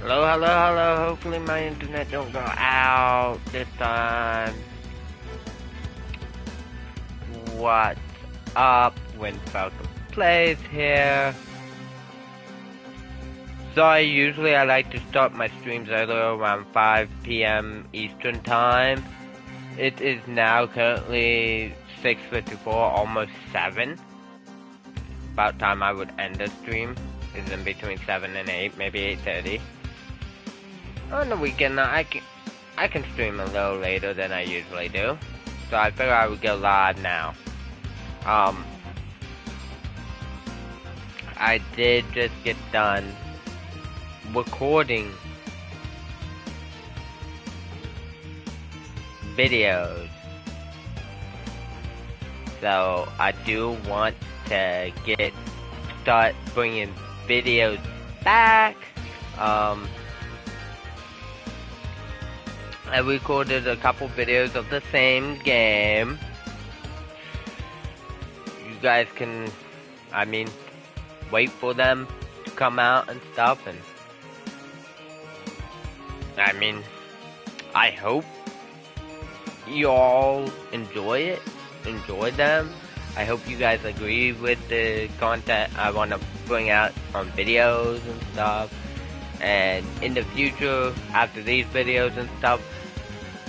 Hello, hello, hello. Hopefully my internet don't go out this time. What's up? When Falcon Plays here. So usually I like to start my streams earlier around 5 p.m. Eastern time. It is now currently 6:54, almost 7. About time I would end the stream. It's in between 7 and 8, maybe 8:30. On the weekend, I can stream a little later than I usually do. So I figure I would go live now. I did just get done recording videos. So I do want to start bringing videos back. I recorded a couple videos of the same game. You guys can, wait for them to come out and stuff, and I hope you all enjoy them. I hope you guys agree with the content I want to bring out on videos and stuff. And in the future, after these videos and stuff,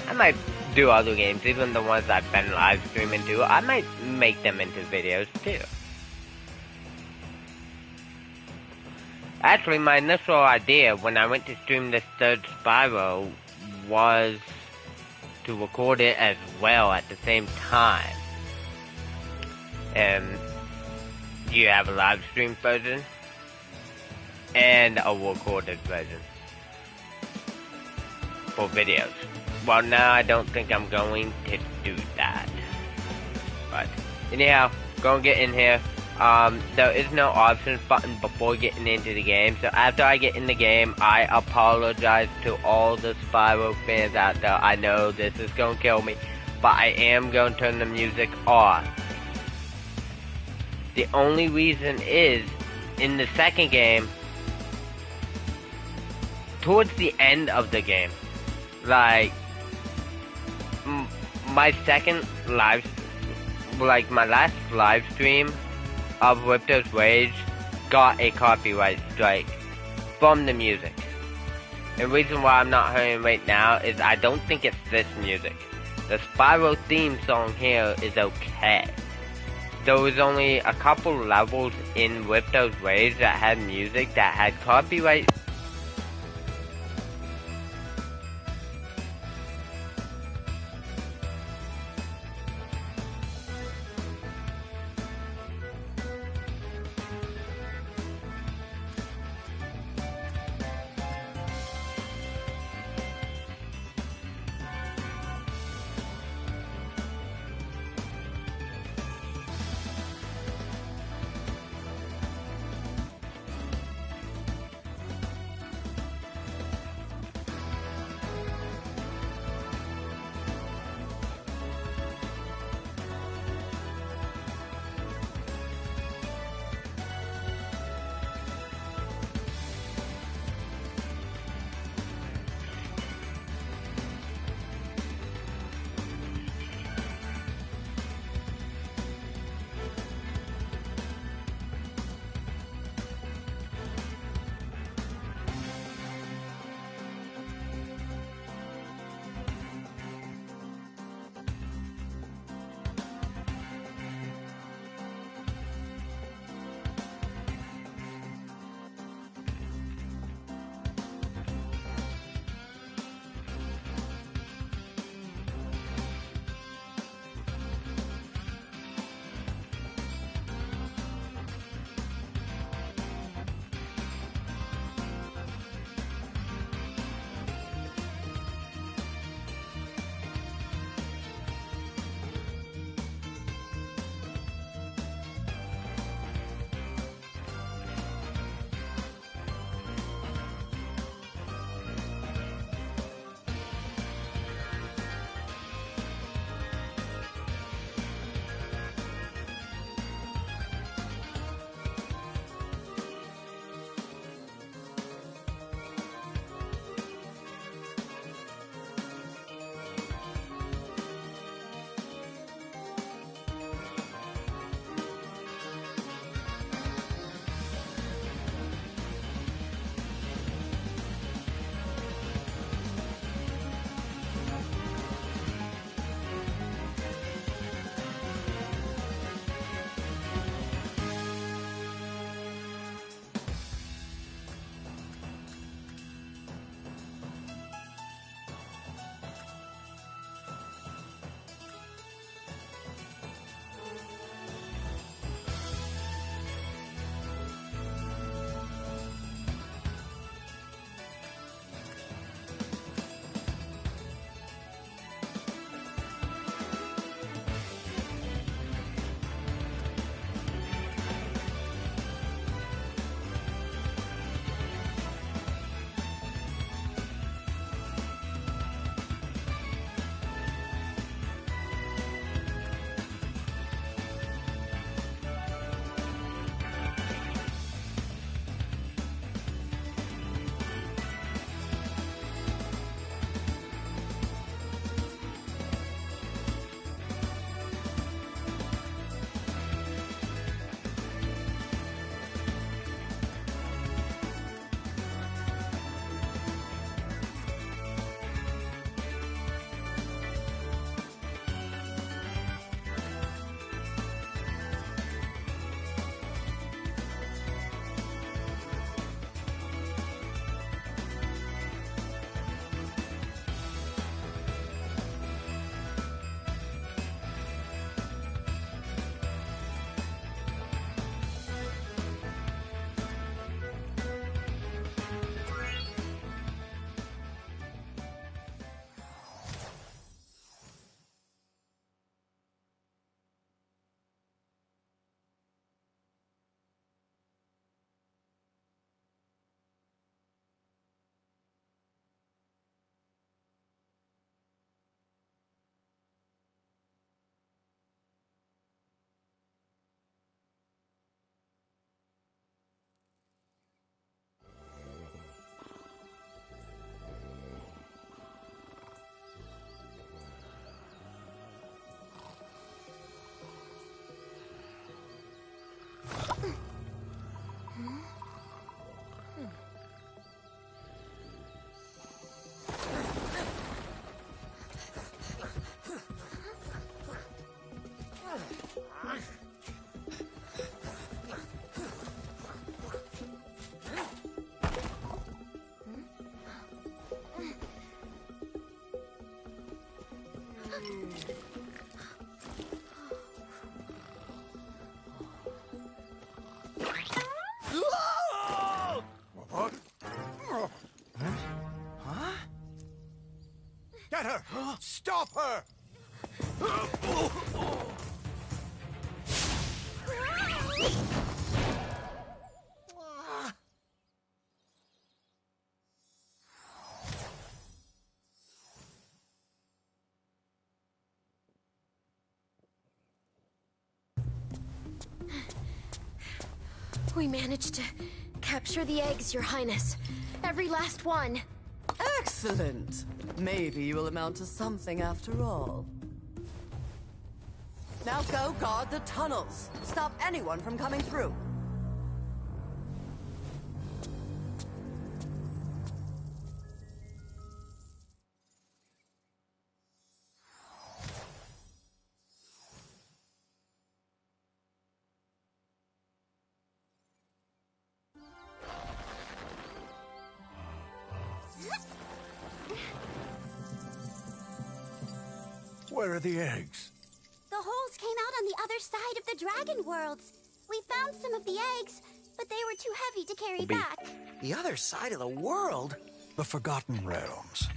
I might do other games, even the ones I've been live streaming to. I might make them into videos too. Actually, my initial idea when I went to stream this third Spyro was to record it as well at the same time. And you have a live stream version and a recorded version for videos. Well, now I don't think I'm going to do that. But anyhow, go and get in here. There is no options button before getting into the game. So after I get in the game, I apologize to all the Spyro fans out there. I know this is going to kill me, but I am going to turn the music off. The only reason is, in the second game, towards the end of the game, like, my last live stream of Ripto's Rage got a copyright strike from the music. The reason why I'm not hearing right now is I don't think it's this music. The Spyro theme song here is okay. There was only a couple levels in Ripto's Rage that had music that had copyright. What? Huh? Get her! Stop her! We managed to capture the eggs, Your Highness. Every last one. Excellent. Maybe you will amount to something after all. Now go guard the tunnels. Stop anyone from coming through. Where are the eggs? The holes came out on the other side of the dragon worlds. We found some of the eggs, but they were too heavy to carry back. The other side of the world? The Forgotten Realms.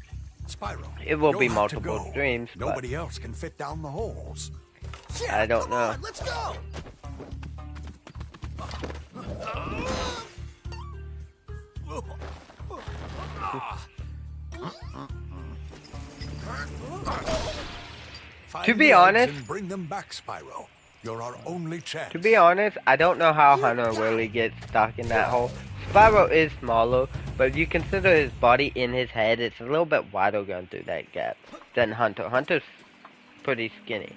Spyro, It will be you'll have to multiple go. streams, but Nobody else can fit down the holes. Yeah, I don't come know. on, let's go! Find To be the eggs honest- and bring them back, Spyro. You're our only chance. to be honest, I don't know how Hunter really gets stuck in that hole. Spyro is smaller, but if you consider his body in his head, it's a little bit wider going through that gap than Hunter. Hunter's pretty skinny.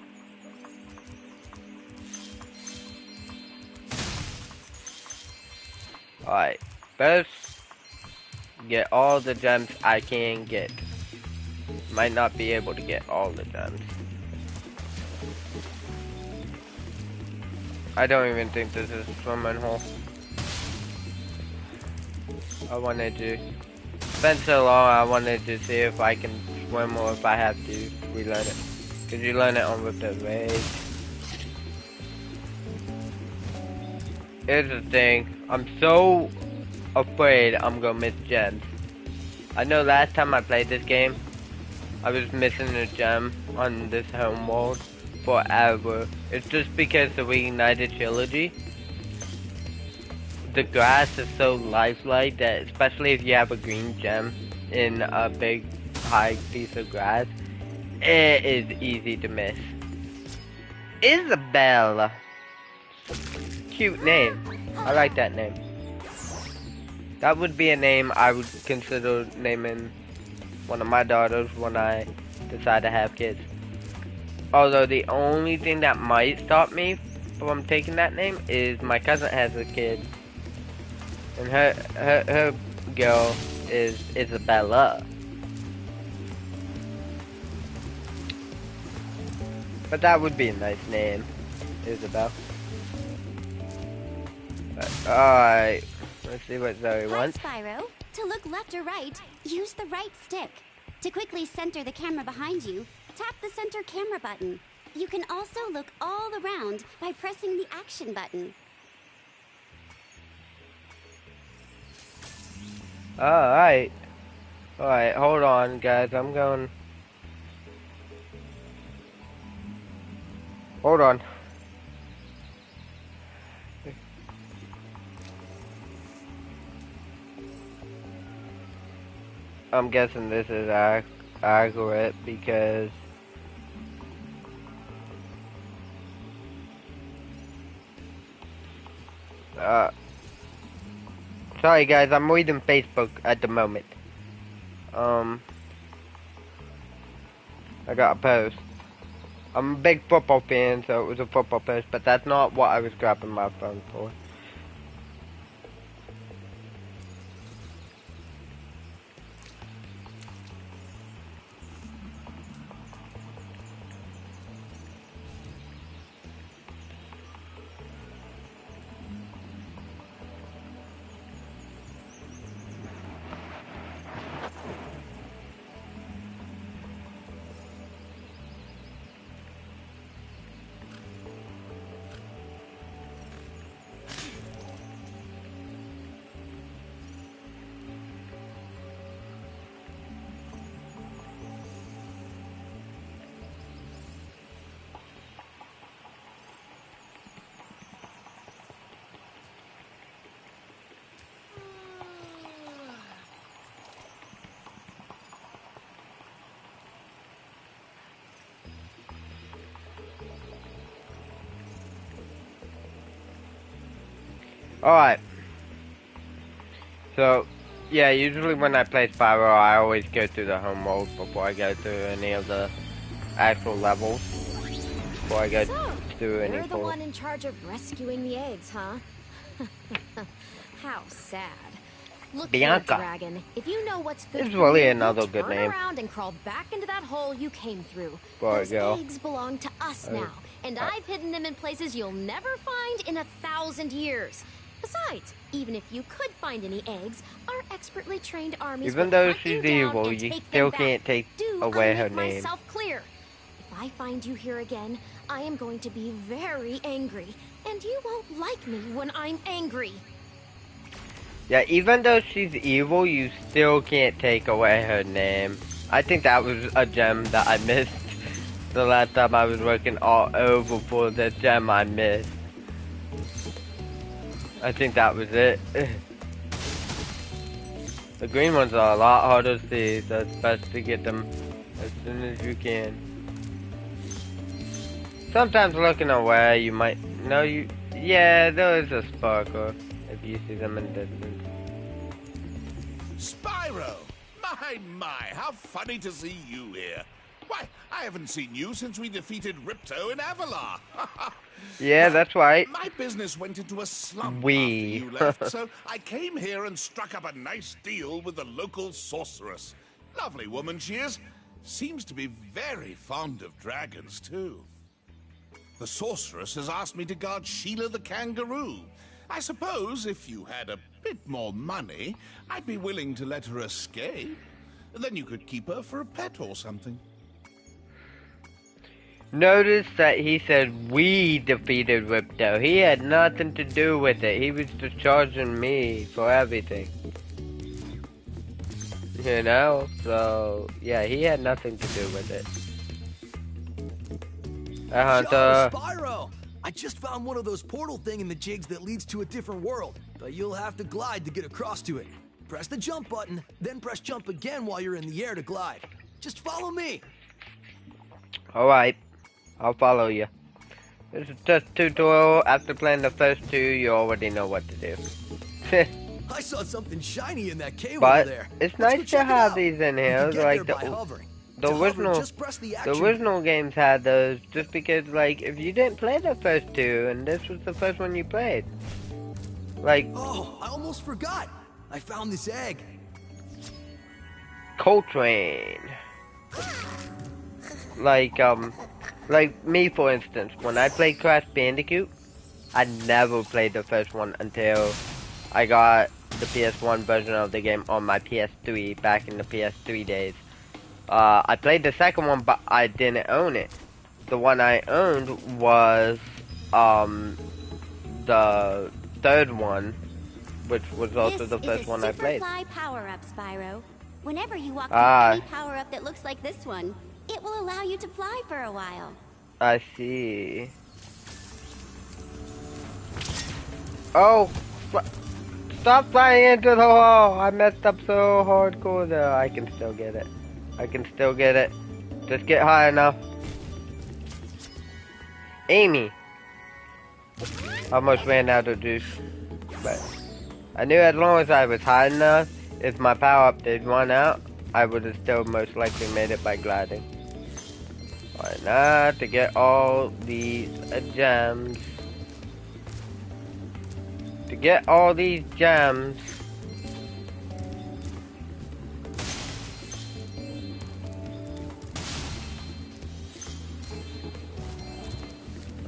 Alright, first, get all the gems I can get. Might not be able to get all the gems. I don't even think this is a swimming hole. I wanted to. It's been so long, I wanted to see if I can swim or if I have to relearn it. Because you learn it on with the rage. Here's the thing. I'm so afraid I'm gonna miss gems. I know last time I played this game, I was missing a gem on this home world forever. It's just because the Reignited Trilogy, the grass is so lifelike that, especially if you have a green gem in a big high piece of grass, it is easy to miss. Isabelle. Cute name. I like that name. That would be a name I would consider naming one of my daughters when I decide to have kids. Although the only thing that might stop me from taking that name is my cousin has a kid. And her girl is Isabella. But that would be a nice name, Isabel. Alright, let's see what Zoe Hi, wants. Spyro. To look left or right, use the right stick. To quickly center the camera behind you, tap the center camera button. You can also look all around by pressing the action button. Alright. Alright, hold on guys, I'm going... Hold on. I'm guessing this is accurate because... Sorry guys, I'm reading Facebook at the moment. I got a post. I'm a big football fan, so it was a football post, but that's not what I was grabbing my phone for. Alright. So, yeah, usually when I play Spyro, I always go through the home world before I go through any of the actual levels. Before I go through any You're the one in charge of rescuing the eggs, huh? How sad. Look Bianca. here, Dragon. If you know what's good It's for really you, another you good turn name. around and crawl back into that hole you came through. Boy, Those girl. eggs belong to us now, and I've hidden them in places you'll never find in 1,000 years. Besides, even if you could find any eggs, our expertly trained armies Even would though hunt you she's down evil, and you take still them back. can't take Do away I her make name. myself clear? If I find you here again, I am going to be very angry, and you won't like me when I'm angry. Yeah, even though she's evil, you still can't take away her name. I think that was a gem that I missed the last time I was working all over for the gem I missed. I think that was it. The green ones are a lot harder to see, so it's best to get them as soon as you can. Sometimes looking away, you might know you. Yeah, there is a sparkle if you see them in the distance. Spyro! My, how funny to see you here. Why, I haven't seen you since we defeated Ripto in Avalar. Yeah, Well, that's right. My business went into a slump We. after you left, so I came here and struck up a nice deal with the local sorceress. Lovely woman she is. Seems to be very fond of dragons, too. The sorceress has asked me to guard Sheila the kangaroo. I suppose if you had a bit more money, I'd be willing to let her escape. Then you could keep her for a pet or something. Notice that he said we defeated Ripto. He had nothing to do with it. He was just charging me for everything. You know? So, yeah, he had nothing to do with it. Hey, Hunter. Yo, Spyro! I just found one of those portal thing in the jigs that leads to a different world, but you'll have to glide to get across to it. Press the jump button, then press jump again while you're in the air to glide. Just follow me. Alright. I'll follow you. This is just a tutorial. After playing the first two, you already know what to do. I saw something shiny in that cave But over there. it's Let's go nice to check it have out. these in You here. can get Like there by hovering. the To hover, original, just press the the action. original games had those. Just because, like, if you didn't play the first two, and this was the first one you played, like Oh, I almost forgot. I found this egg. Coltrane. Like me, for instance, when I played Crash Bandicoot, I never played the first one until I got the PS1 version of the game on my PS3 back in the PS3 days. I played the second one, but I didn't own it. The one I owned was the third one, which was also the first one I played. This is a Superfly power-up, Spyro. Whenever you walk through any power-up that looks like this one, it will allow you to fly for a while. I see. Oh, stop flying into the wall! I messed up so hardcore there. I can still get it. I can still get it. Just get high enough. Amy! Almost ran out of juice. But I knew as long as I was high enough, if my power-up did run out, I would have still most likely made it by gliding. Why not? To get all these gems. To get all these gems.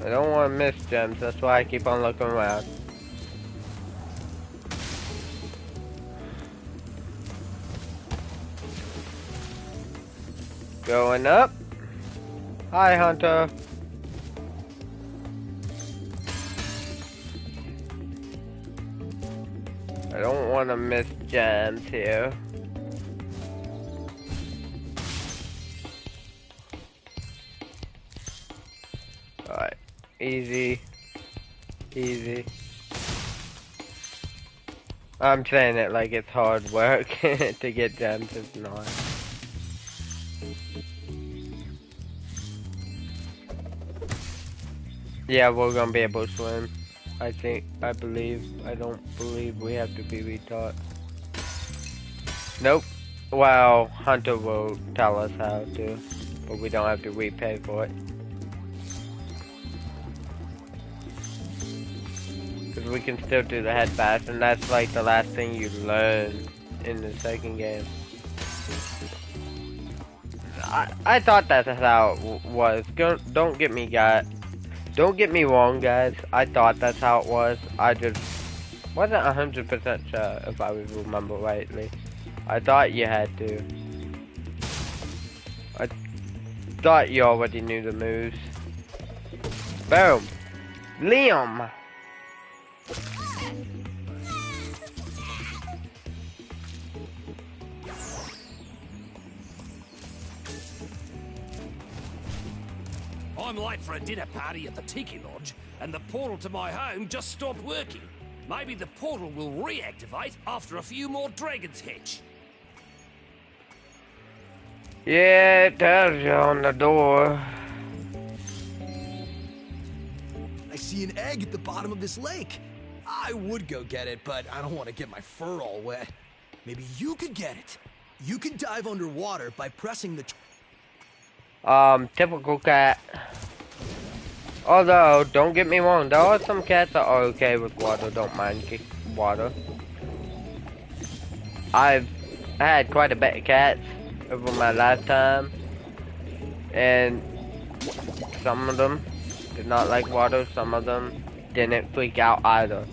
I don't want to miss gems, that's why I keep on looking around. Going up. Hi, Hunter. I don't want to miss gems here. Alright. Easy. Easy. I'm saying it like it's hard work to get gems, it's not. Yeah, we're gonna be able to swim. I don't believe we have to be retaught. Nope. Well, Hunter will tell us how to, but we don't have to repay for it. Because we can still do the head bash, and that's like the last thing you learn in the second game. I thought that's how it was. Don't get me wrong, guys. I thought that's how it was. I just wasn't 100% sure if I would remember rightly. I thought you had to. I thought you already knew the moves. Boom! Liam! I'm late for a dinner party at the Tiki Lodge, and the portal to my home just stopped working. Maybe the portal will reactivate after a few more dragons hatch. Yeah, it tells you on the door. I see an egg at the bottom of this lake. I would go get it, but I don't want to get my fur all wet. Maybe you could get it. You can dive underwater by pressing the... Typical cat. Although, don't get me wrong, there are some cats that are okay with water, don't mind water. I've had quite a bit of cats over my lifetime, and some of them did not like water, some of them didn't freak out either.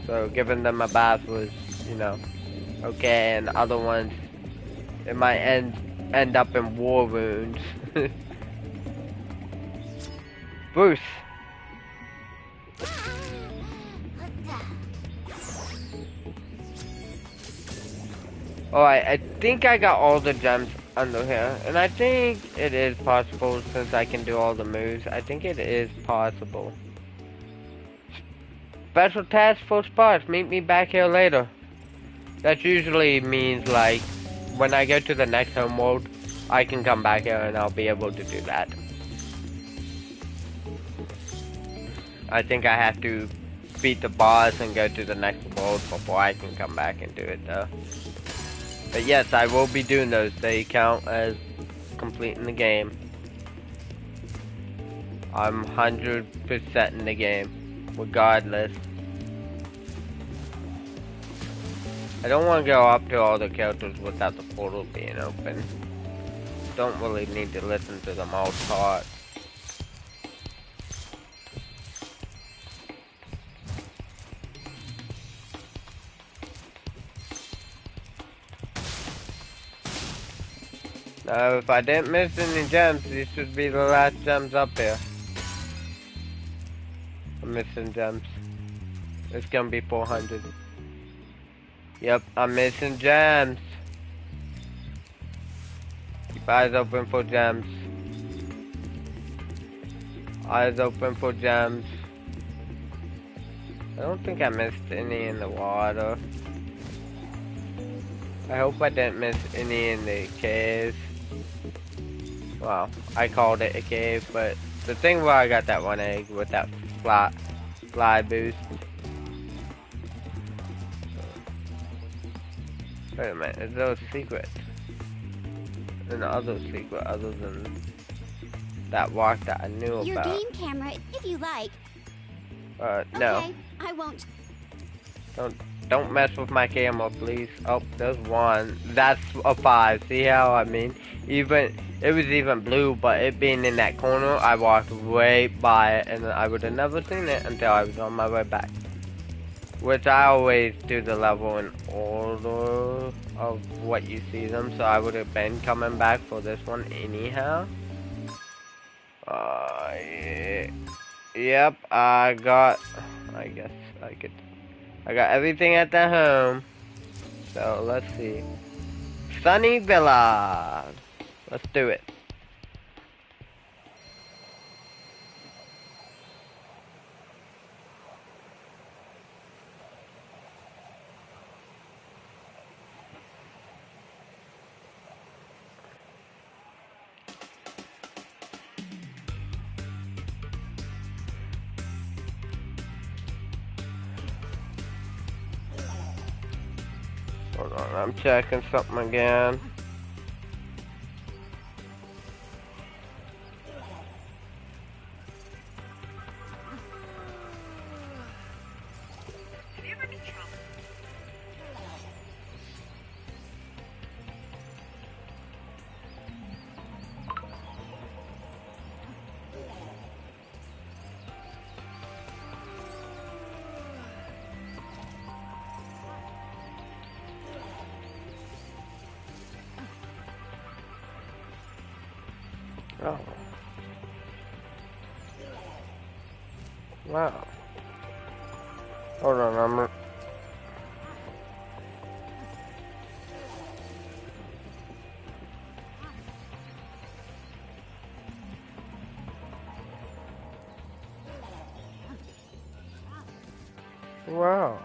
So giving them a bath was, you know, okay, and other ones, it might end up in war wounds. Bruce. Alright, I think I got all the gems under here, and I think it is possible since I can do all the moves. I think it is possible. Special task force boss, meet me back here later. That usually means like when I go to the next homeworld, I can come back here and I'll be able to do that. I think I have to beat the boss and go to the next world before I can come back and do it though. But yes, I will be doing those. They count as completing the game. I'm 100% in the game, regardless. I don't want to go up to all the characters without the portal being open. Don't really need to listen to them all talk. Now, if I didn't miss any gems, these should be the last gems up here. I'm missing gems. It's gonna be 400. Yep, I'm missing gems. Keep eyes open for gems. Eyes open for gems. I don't think I missed any in the water. I hope I didn't miss any in the caves. Well, I called it a cave, but the thing where I got that one egg with that fly boost. Wait a minute, is there a secret? Another secret other than that rock that I knew Your about? game camera, if you like. No. Okay, I won't. Don't mess with my camera, please. Oh, there's one. That's a 5. See how I mean? It was even blue, but it being in that corner, I walked right by it, and I would have never seen it until I was on my way back. Which I always do the level in order of what you see them, so I would have been coming back for this one anyhow. Yeah. Yep, I got everything at the home. So let's see. Sunny Villa. Let's do it. Hold on, I'm checking something again. Oh. Wow. Hold on, Wow.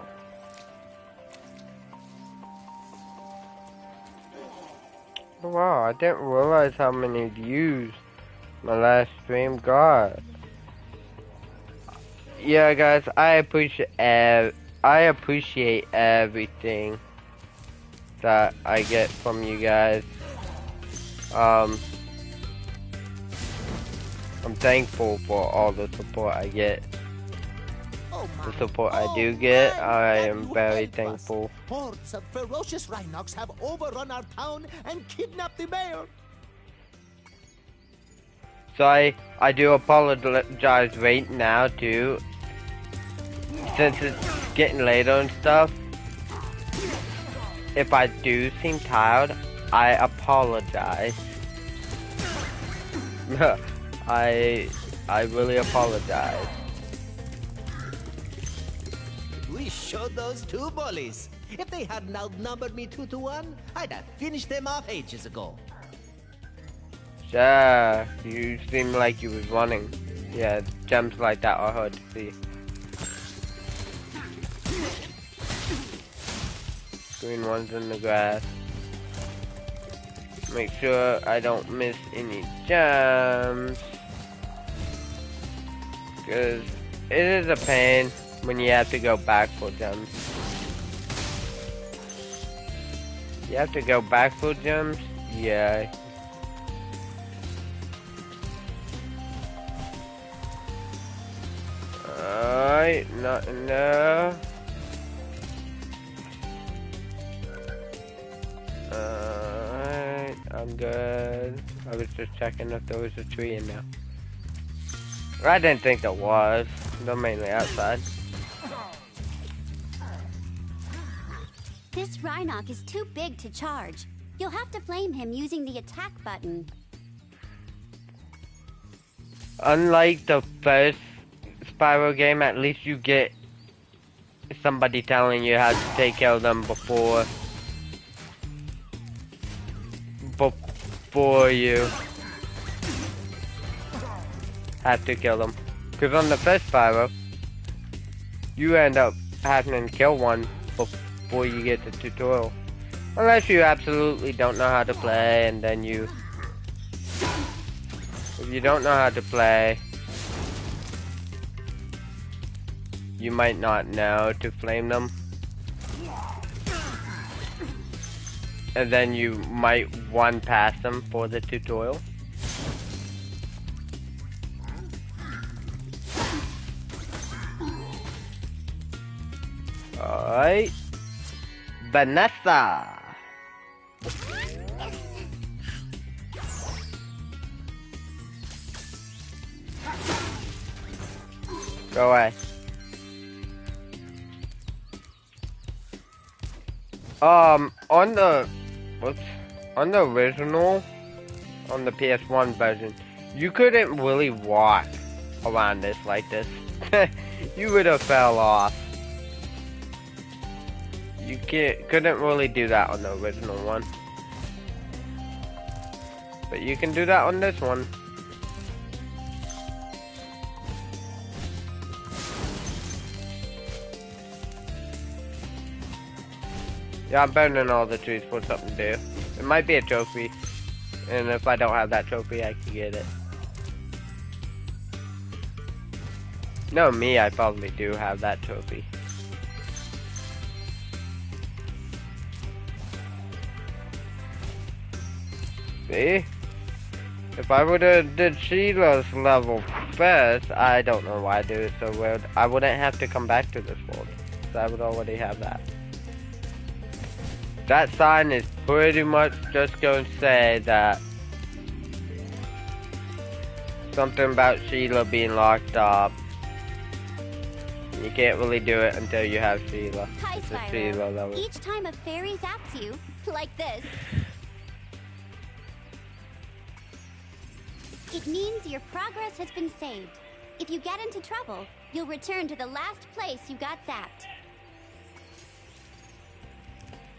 Wow, I didn't realize how many views my last stream got. Yeah, guys, I appreciate everything that I get from you guys. I'm thankful for all the support I get. The support I do get, I am very thankful. Hordes of ferocious rhinocs have overrun our town and kidnapped the mayor. So I do apologize right now too, since it's getting later and stuff. If I do seem tired, I apologize. I really apologize. We showed those two bullies. If they hadn't outnumbered me 2-1, I'd have finished them off ages ago. Yeah, you seem like you was running. Yeah, gems like that are hard to see. Green ones in the grass. Make sure I don't miss any gems. Because it is a pain when you have to go back for gems. You have to go back for gems? Yeah. Alright, nothing there. Alright, I'm good. I was just checking if there was a tree in there. I didn't think there was. They're mainly outside. This Rhinoc is too big to charge. You'll have to flame him using the attack button. Unlike the first Spyro game, at least you get somebody telling you how to take care of them before you have to kill them. Because on the first Spyro, you end up having to kill one before you get the tutorial. Unless you absolutely don't know how to play, and then if you don't know how to play, you might not know to flame them. And then you might run past them for the tutorial. Alright. Vanessa! Go away. On the original, on the PS1 version, you couldn't really walk around this like this. You would have fell off. You couldn't really do that on the original one. But you can do that on this one. Yeah, I'm burning all the trees for something to do. It might be a trophy. And if I don't have that trophy, I can get it. No, me, I probably do have that trophy. See? If I would have did Sheila's level first, I don't know why I do it so weird. I wouldn't have to come back to this world. So I would already have that. That sign is pretty much just going to say that something about Sheila being locked up. You can't really do it until you have Sheila. Hi, It's a Spyro. Sheila level. Each time a fairy zaps you, like this, it means your progress has been saved. If you get into trouble, you'll return to the last place you got zapped.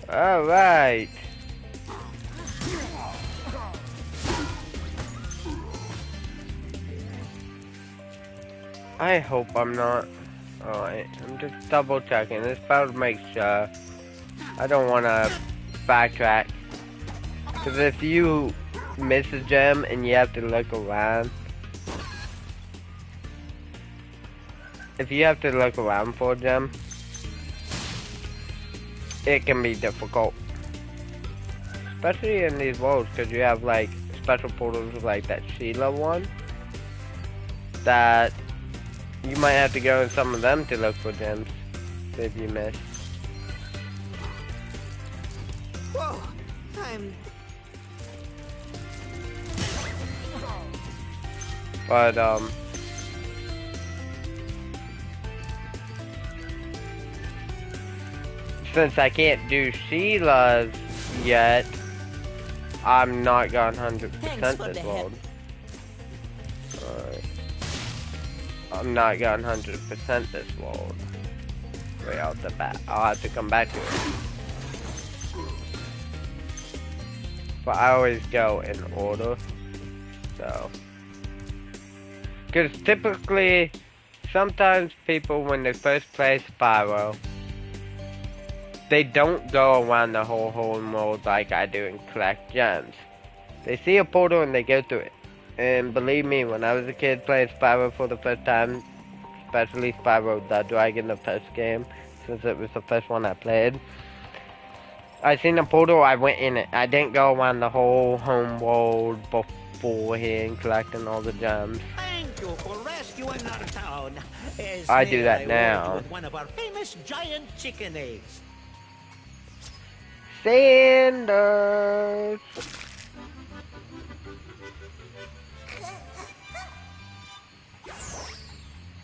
Alright. I hope I'm not. Alright, I'm just double checking. This about to make sure. I don't want to backtrack. Because if you miss a gem and you have to look around. If you have to look around for a gem, it can be difficult. Especially in these worlds, because you have like special portals like that Sheila one. That you might have to go in some of them to look for gems if you miss. Whoa, I'm... But since I can't do Sheila's yet, I'm not gone 100% this world. Alright. I'm not gone 100% this world. Right off the bat. I'll have to come back to it. But I always go in order. So. Because typically, sometimes people, when they first play Spyro, they don't go around the whole world like I do and collect gems. They see a portal and they go through it. And believe me, when I was a kid playing Spyro for the first time, especially Spyro the Dragon, the first game, since it was the first one I played, I seen a portal, I went in it. I didn't go around the whole home world beforehand collecting all the gems. Thank you for rescuing our town. I do that now. With one of our famous giant chicken eggs. Sanders!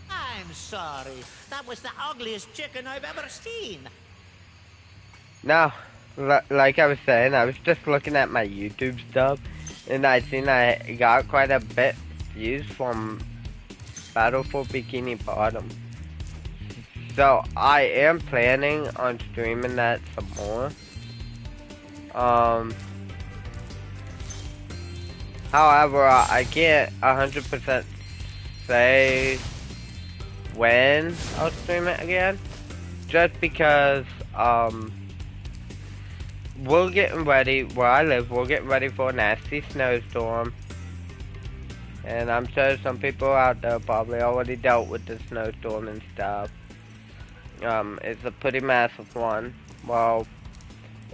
I'm sorry. That was the ugliest chicken I've ever seen. Now, like I was saying, I was just looking at my YouTube stuff, and I seen I got quite a bit views from Battle for Bikini Bottom. So, I am planning on streaming that some more. However, I can't 100% say when I'll stream it again, just because, we're getting ready, where I live, we're getting ready for a nasty snowstorm. And I'm sure some people out there probably already dealt with the snowstorm and stuff. It's a pretty massive one. Well,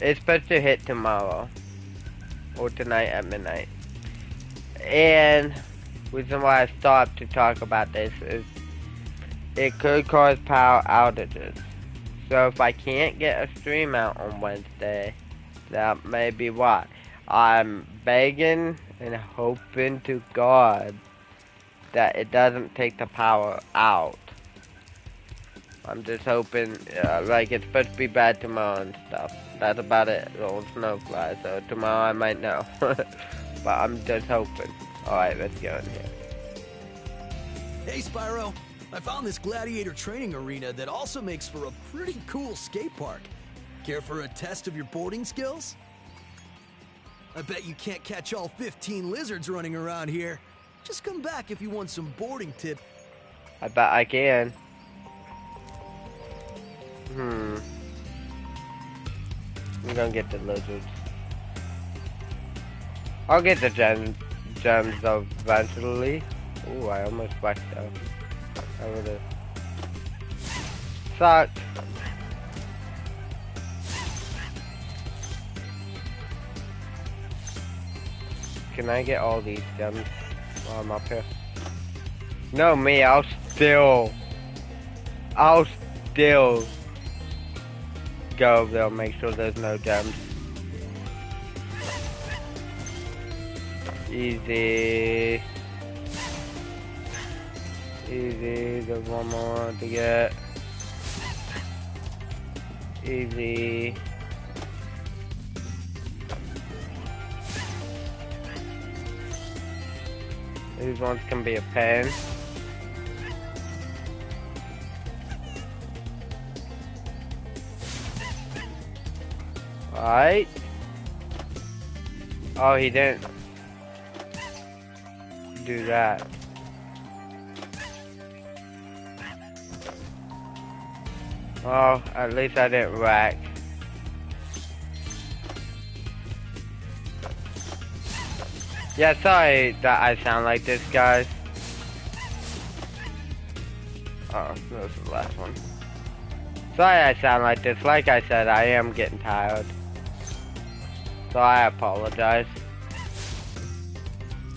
it's supposed to hit tomorrow. Or tonight at midnight. And the reason why I stopped to talk about this is it could cause power outages. So if I can't get a stream out on Wednesday, that may be why. I'm begging and hoping to God that it doesn't take the power out. I'm just hoping, like it's supposed to be bad tomorrow and stuff. That's about it. Little snowfly. So tomorrow I might know. But I'm just hoping. Alright, let's go in here. Hey, Spyro. I found this gladiator training arena that also makes for a pretty cool skate park. Care for a test of your boarding skills? I bet you can't catch all 15 lizards running around here. Just come back if you want some boarding tips. I bet I can. I'm gonna get the lizards. I'll get the gems eventually. Ooh, I almost whacked out. I would've sucked. can I get all these gems while I'm up here? No, me, I'll still go over there and make sure there's no gems. Easy. Easy, there's one more to get. Easy. These ones can be a pain. Alright. Oh, he didn't do that. Oh, at least I didn't wreck. Yeah, sorry that I sound like this, guys. Oh, that was the last one. Sorry I sound like this. Like I said, I am getting tired. So I apologize.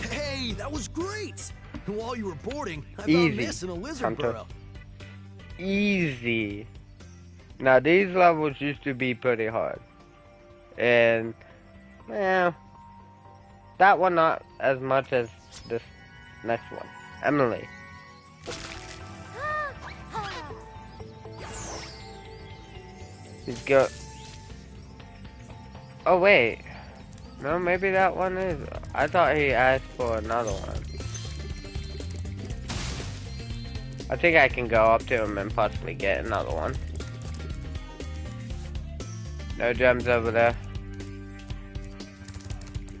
Hey, that was great! And while you were boarding, I found Easy. this in a lizard Hunter. burrow. Easy. Now these levels used to be pretty hard. And, well, that one not as much as this next one. Emily. He's got... Oh wait. No, maybe that one is... I thought he asked for another one. I think I can go up to him and possibly get another one. No gems over there.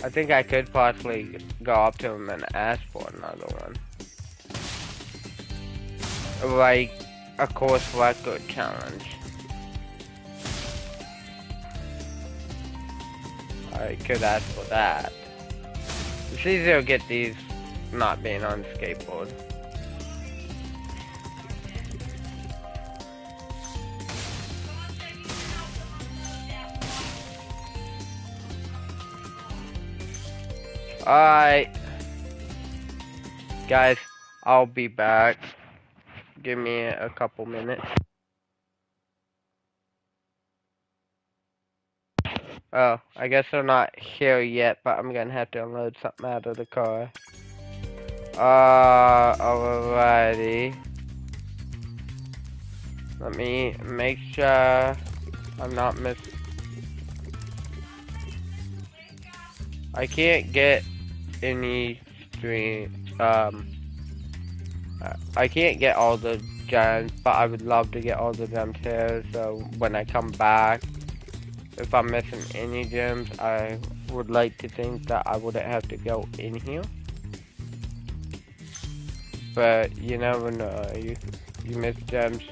I think I could possibly go up to him and ask for another one. Like a course record challenge. I could ask for that. It's easier to get these not being on skateboard. Alright. Guys, I'll be back. Give me a couple minutes. Oh, I guess they're not here yet, but I'm gonna have to unload something out of the car. Alrighty. Let me make sure I'm not missing. I can't get any stream, I can't get all the gems, but I would love to get all the gems here, so when I come back, if I'm missing any gems, I would like to think that I wouldn't have to go in here. But you never know, you miss gems,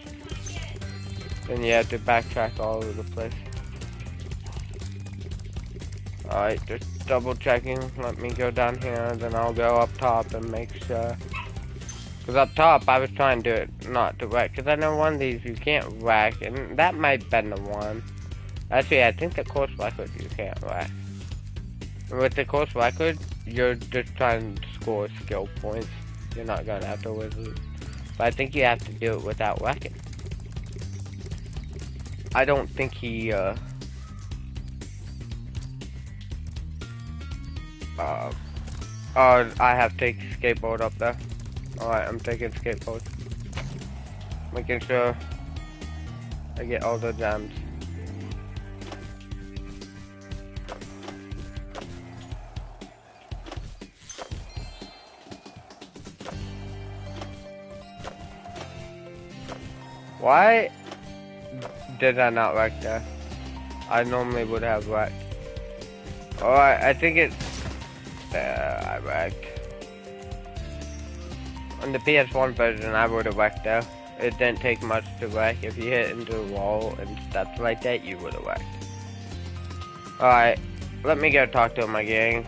then you have to backtrack all over the place. Alright, just double checking. Let me go down here, then I'll go up top and make sure. Because up top, I was trying to do it not to wreck. Because I know one of these you can't wreck, and that might have been the one. Actually, I think the course record you can't wreck. With the course record, you're just trying to score skill points. You're not going to have to wizard. But I think you have to do it without wrecking. I don't think he, oh, I have to take skateboard up there. Alright, I'm taking skateboard. Making sure I get all the gems. Why did I not wreck there? I normally would have wrecked. Alright, I think it's... I wrecked. On the PS1 version, I would have wrecked there. It didn't take much to wreck. If you hit into a wall and stuff like that, you would have wrecked. Alright, let me go talk to my gang.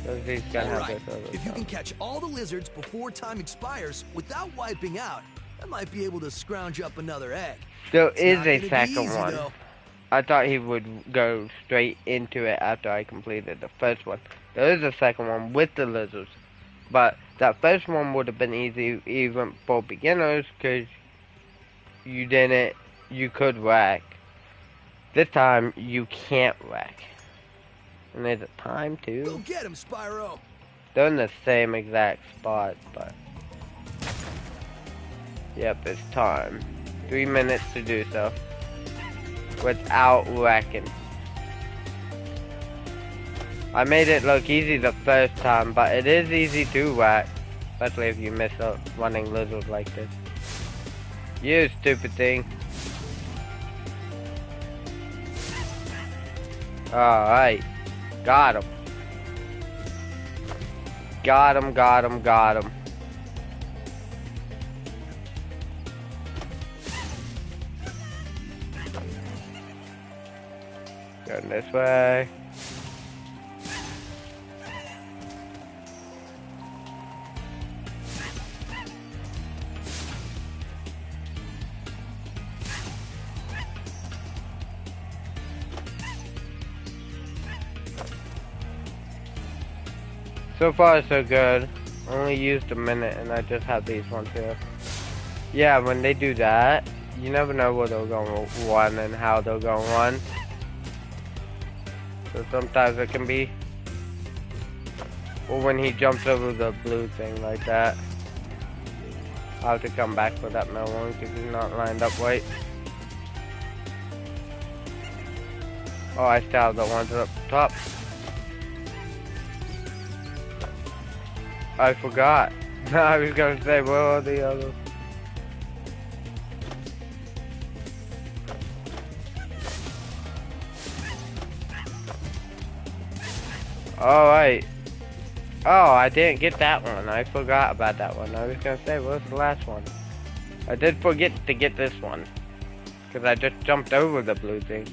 Because he's gonna have this other if you can catch all the lizards before time expires without wiping out, I might be able to scrounge up another egg. There It's is not a gonna be second easy, one. though. I thought he would go straight into it after I completed the first one. There is a second one with the lizards, but that first one would have been easy even for beginners because you could wreck. This time you can't wreck. And there's a time too. Go get him, Spyro. They're in the same exact spot, but yep, it's time. 3 minutes to do so without wrecking. I made it look easy the first time, but it is easy to wreck, especially if you miss a running lizard like this. You stupid thing. Alright. Got him. Got him, got him, got him. Going this way. So far so good. Only used a minute and I just have these ones here. Yeah, when they do that, you never know where they're going to run and how they're going to run. So sometimes it can be, or when he jumps over the blue thing like that. I'll have to come back for that middle one because he's not lined up right. Oh, I still have the ones up top. I forgot. I was gonna say, where are the others? Alright. Oh, I didn't get that one. I forgot about that one. I was gonna say, where's the last one? I did forget to get this one. Because I just jumped over the blue thing.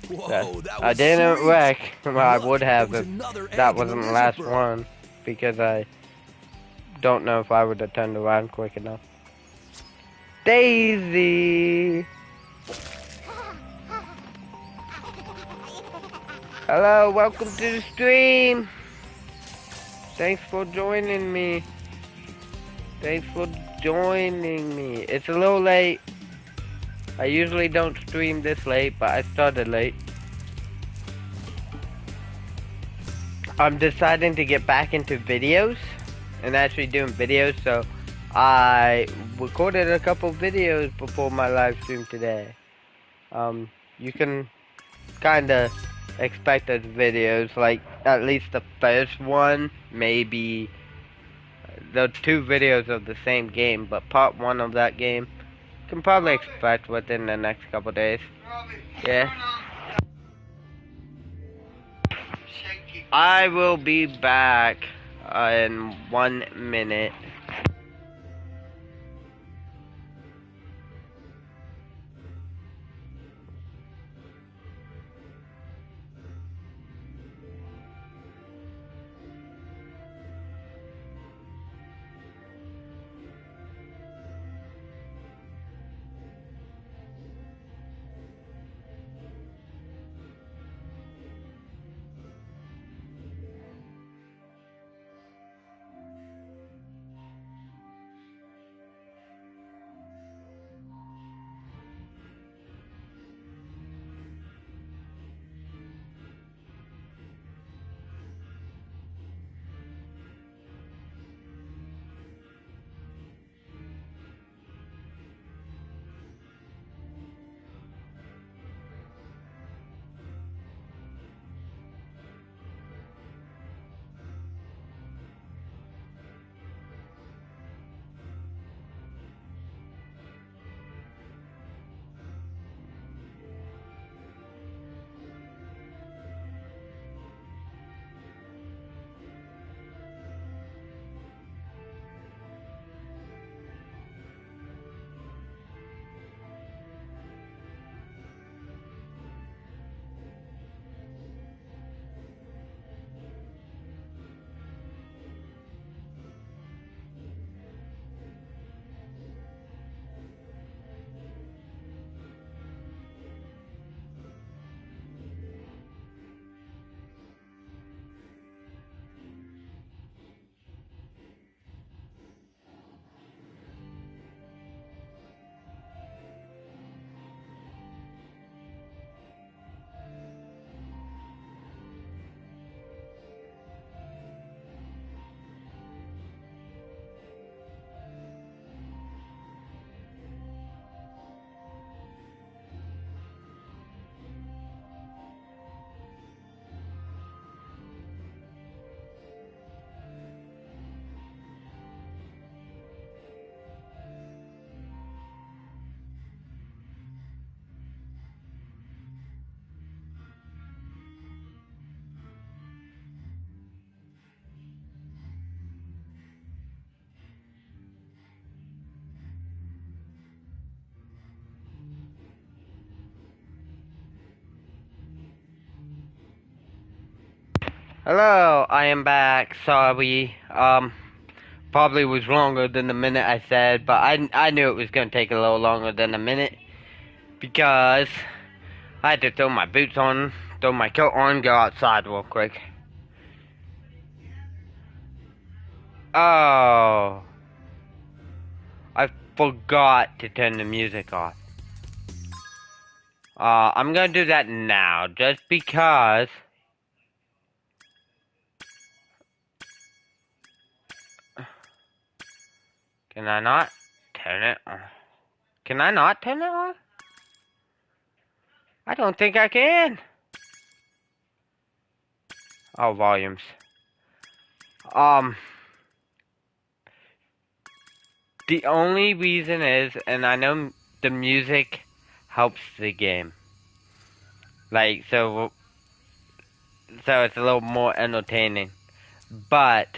Whoa, that was I didn't sweet. wreck. Well, I Look, would have there was if another egg that in the wasn't the lizard last burrow. one. Because I don't know if I would have turned around quick enough. Daisy! Hello, welcome to the stream! Thanks for joining me. Thanks for joining me. It's a little late. I usually don't stream this late, but I started late. I'm deciding to get back into videos and actually doing videos, so I recorded a couple videos before my live stream today. You can kinda expect those videos, like at least the first one, maybe the 2 videos of the same game, but part 1 of that game can probably expect within the next couple days. Yeah. I will be back in 1 minute. Hello, I am back. Sorry. Probably was longer than the minute I said, but I knew it was gonna take a little longer than a minute because I had to throw my boots on, throw my coat on, go outside real quick. Oh, I forgot to turn the music off. I'm gonna do that now, just because. Can I not turn it on? Can I not turn it on? I don't think I can. Oh, volumes. The only reason is, and I know the music helps the game. Like, so it's a little more entertaining. But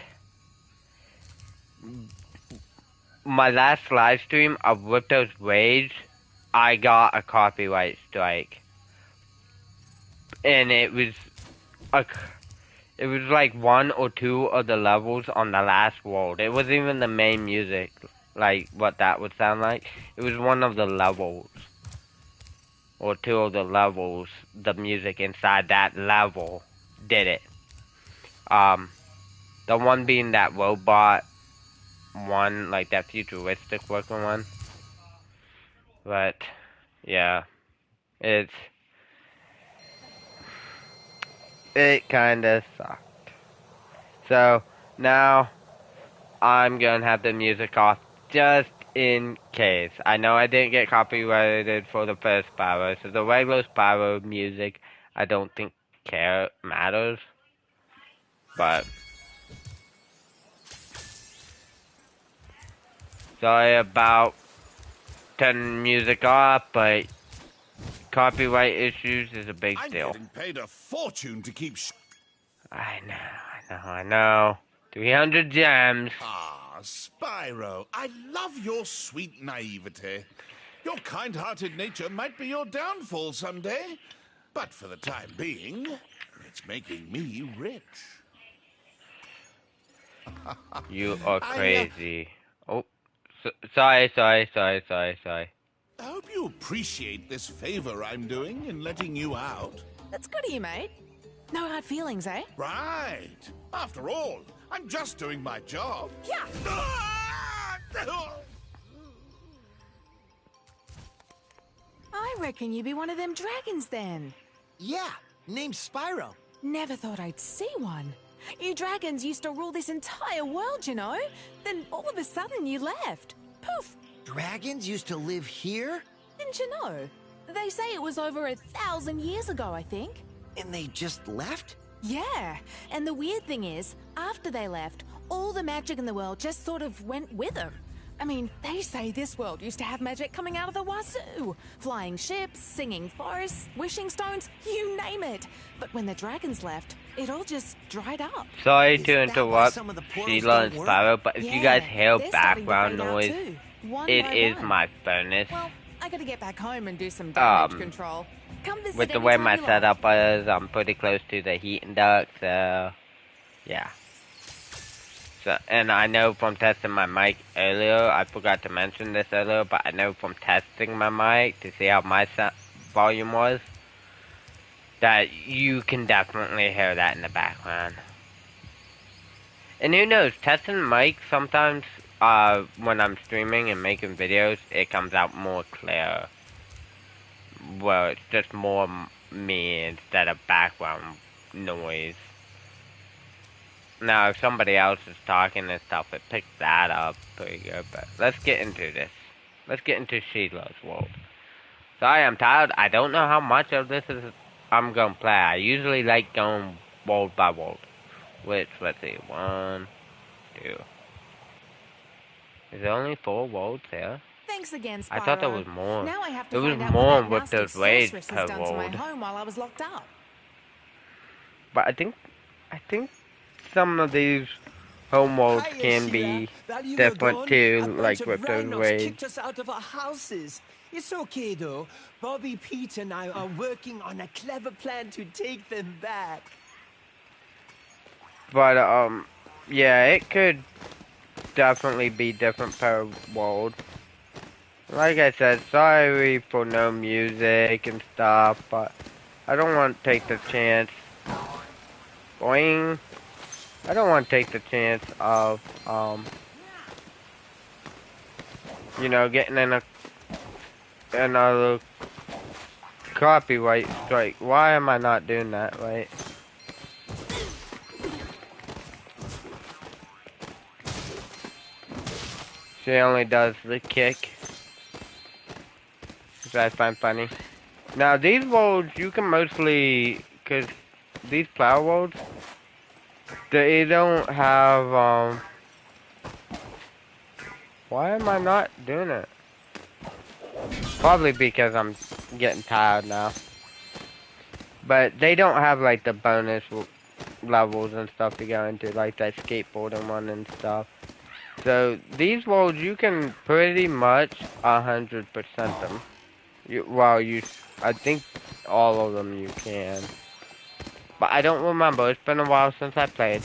my last live stream of Ripto's Rage, I got a copyright strike. And it was like one or two of the levels on the last world. It wasn't even the main music, like what that would sound like. It was one of the levels. Or two of the levels, the music inside that level did it. The one being that robot one, like that futuristic looking one. But, yeah. It kinda sucked. So, now, I'm gonna have the music off just in case. I know I didn't get copyrighted for the first Spyro, so the regular Spyro music, I don't think matters. But, sorry about turning music off, but copyright issues is a big deal. I'm getting paid a fortune to keep. I know. 300 gems. Ah, Spyro, I love your sweet naivete. Your kind-hearted nature might be your downfall someday, but for the time being, it's making me rich. You are crazy. Oh, sorry. I hope you appreciate this favor I'm doing in letting you out. That's good of you, mate. No hard feelings, eh? Right. After all, I'm just doing my job. Yeah. I reckon you be one of them dragons then. Yeah, name's Spyro. Never thought I'd see one. You dragons used to rule this entire world, you know? Then all of a sudden you left. Poof. Dragons used to live here? Didn't you know? They say it was over 1,000 years ago, I think. And they just left? Yeah, and the weird thing is, after they left, all the magic in the world just sort of went with them. I mean, they say this world used to have magic coming out of the wazoo. Flying ships, singing forests, wishing stones, you name it. But when the dragons left, it all just dried up. Sorry to interrupt Sheila and Spyro, but if you guys hear background noise, it is my furnace. Well, I gotta get back home and do some damage control. Come visit with the way my setup is, I'm pretty close to the heating duct, so yeah. So, and I know from testing my mic earlier, I forgot to mention this earlier, but I know from testing my mic to see how my volume was, that you can definitely hear that in the background. And who knows, testing the mic sometimes, when I'm streaming and making videos, it comes out more clear. Well, it's just more me instead of background noise. Now, if somebody else is talking and stuff, it picks that up pretty good, but let's get into this. Let's get into Sheila's world. Sorry, I'm tired. I don't know how much of this I'm gonna play. I usually like going world by world. Which, let's see, 1, 2. Is there only 4 worlds here? Thanks again, Spyro. I thought there was more. Now I have to there was find out more what with that those raids per done to my world. home while I was locked up. But I think some of these home worlds can be different too, like with those raids. Kicked us out of our houses. It's okay though. Bobby, Pete, and I are working on a clever plan to take them back. But, yeah, it could definitely be different per world. Like I said, sorry for no music and stuff, but I don't want to take the chance. Boing. I don't want to take the chance of, you know, getting in another copyright strike. Why am I not doing that, right? She only does the kick, which I find funny. Now, these worlds, you can mostly, because these flower worlds, they don't have, why am I not doing it? Probably because I'm getting tired now. But they don't have, like, the bonus levels and stuff to go into, like that skateboarding one and stuff. So, these worlds, you can pretty much 100% them. I think all of them you can. But I don't remember, it's been a while since I played.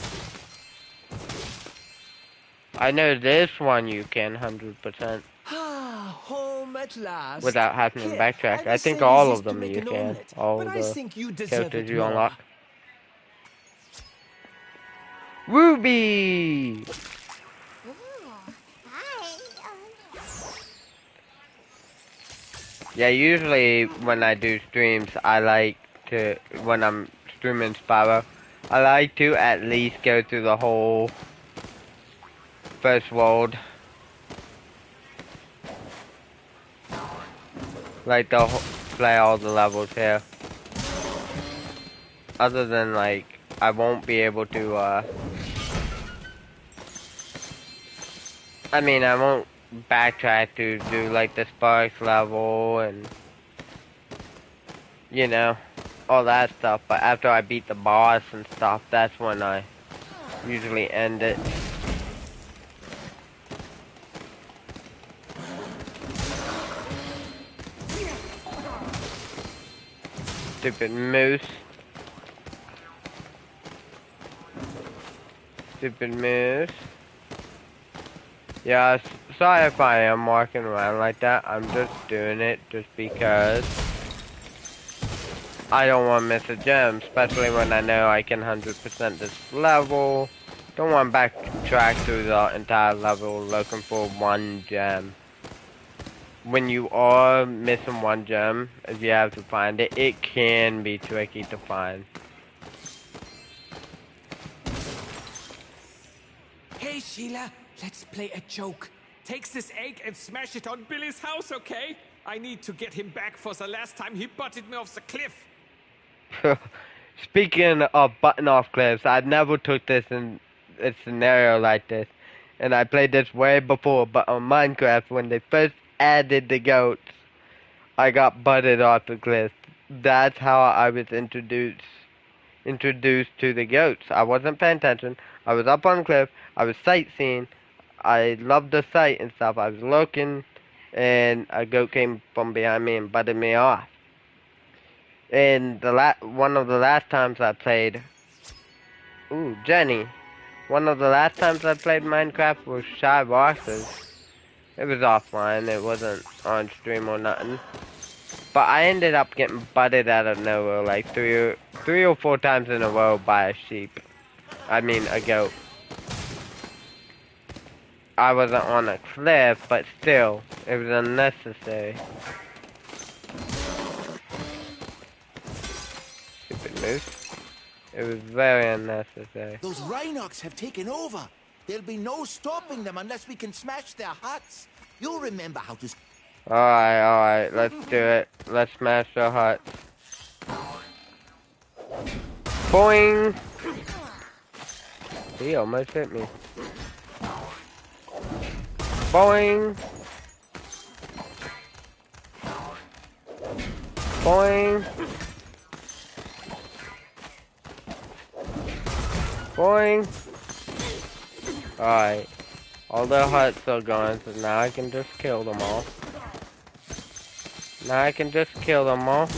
I know this one you can 100%. Home at last. Without having to Here, backtrack. I I was think saying all this of to them make you an can. omelette, All but of I the think you deserve characters it you more. unlock. Ruby! Yeah, usually when I do streams, I like to, when I'm streaming Spyro, I like to at least go through the whole first world. Like, play all the levels here. Other than, like, I won't be able to, I mean, I won't backtrack to do, like, the Sparks level and, you know, all that stuff. But after I beat the boss and stuff, that's when I usually end it. Stupid moose. Stupid moose. Yeah, sorry if I am walking around like that. I'm just doing it just because I don't want to miss a gem, especially when I know I can 100% this level. Don't want to backtrack through the entire level looking for one gem. When you are missing one gem, if you have to find it, it can be tricky to find. Hey, Sheila, let's play a joke. Take this egg and smash it on Billy's house, okay? I need to get him back for the last time he butted me off the cliff. Speaking of button off cliffs, I never took this in a scenario like this. And I played this way before, but on Minecraft, when they first added the goats, I got butted off the cliff. That's how I was introduced to the goats. I wasn't paying attention. I was up on the cliff. I was sightseeing. I loved the sight and stuff. I was looking, and a goat came from behind me and butted me off. And one of the last times I played, ooh, Jenny. One of the last times I played Minecraft was Shy Bosses. It was offline. It wasn't on stream or nothing. But I ended up getting butted out of nowhere like three or four times in a row by a sheep. I mean, a goat. I wasn't on a cliff, but still, it was unnecessary. Stupid moose. It was very unnecessary. Those Rhinox have taken over. There'll be no stopping them unless we can smash their huts. You'll remember how to... Alright, let's do it. Let's smash the hut. Boing! He almost hit me. Boing! Boing! Boing! Alright. All the huts are gone, so now I can just kill them all. Now I can just kill them all.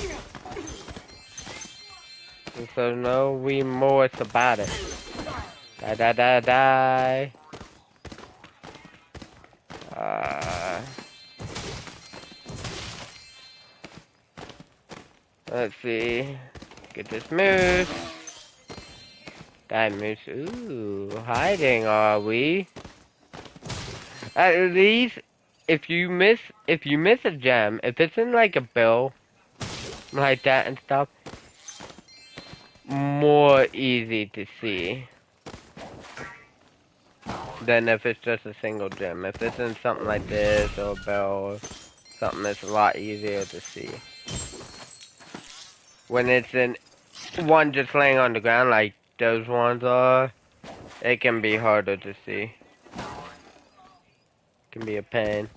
And so no remorse about it. Die, die, die, die. Let's see. Get this moose. That moose. Ooh, hiding are we? At least, if you miss a gem, if it's in like a bill, like that and stuff, more easy to see than if it's just a single gem. If it's in something like this or a bill or something, it's a lot easier to see. When it's in one just laying on the ground like those ones are, it can be harder to see. Can be a pain.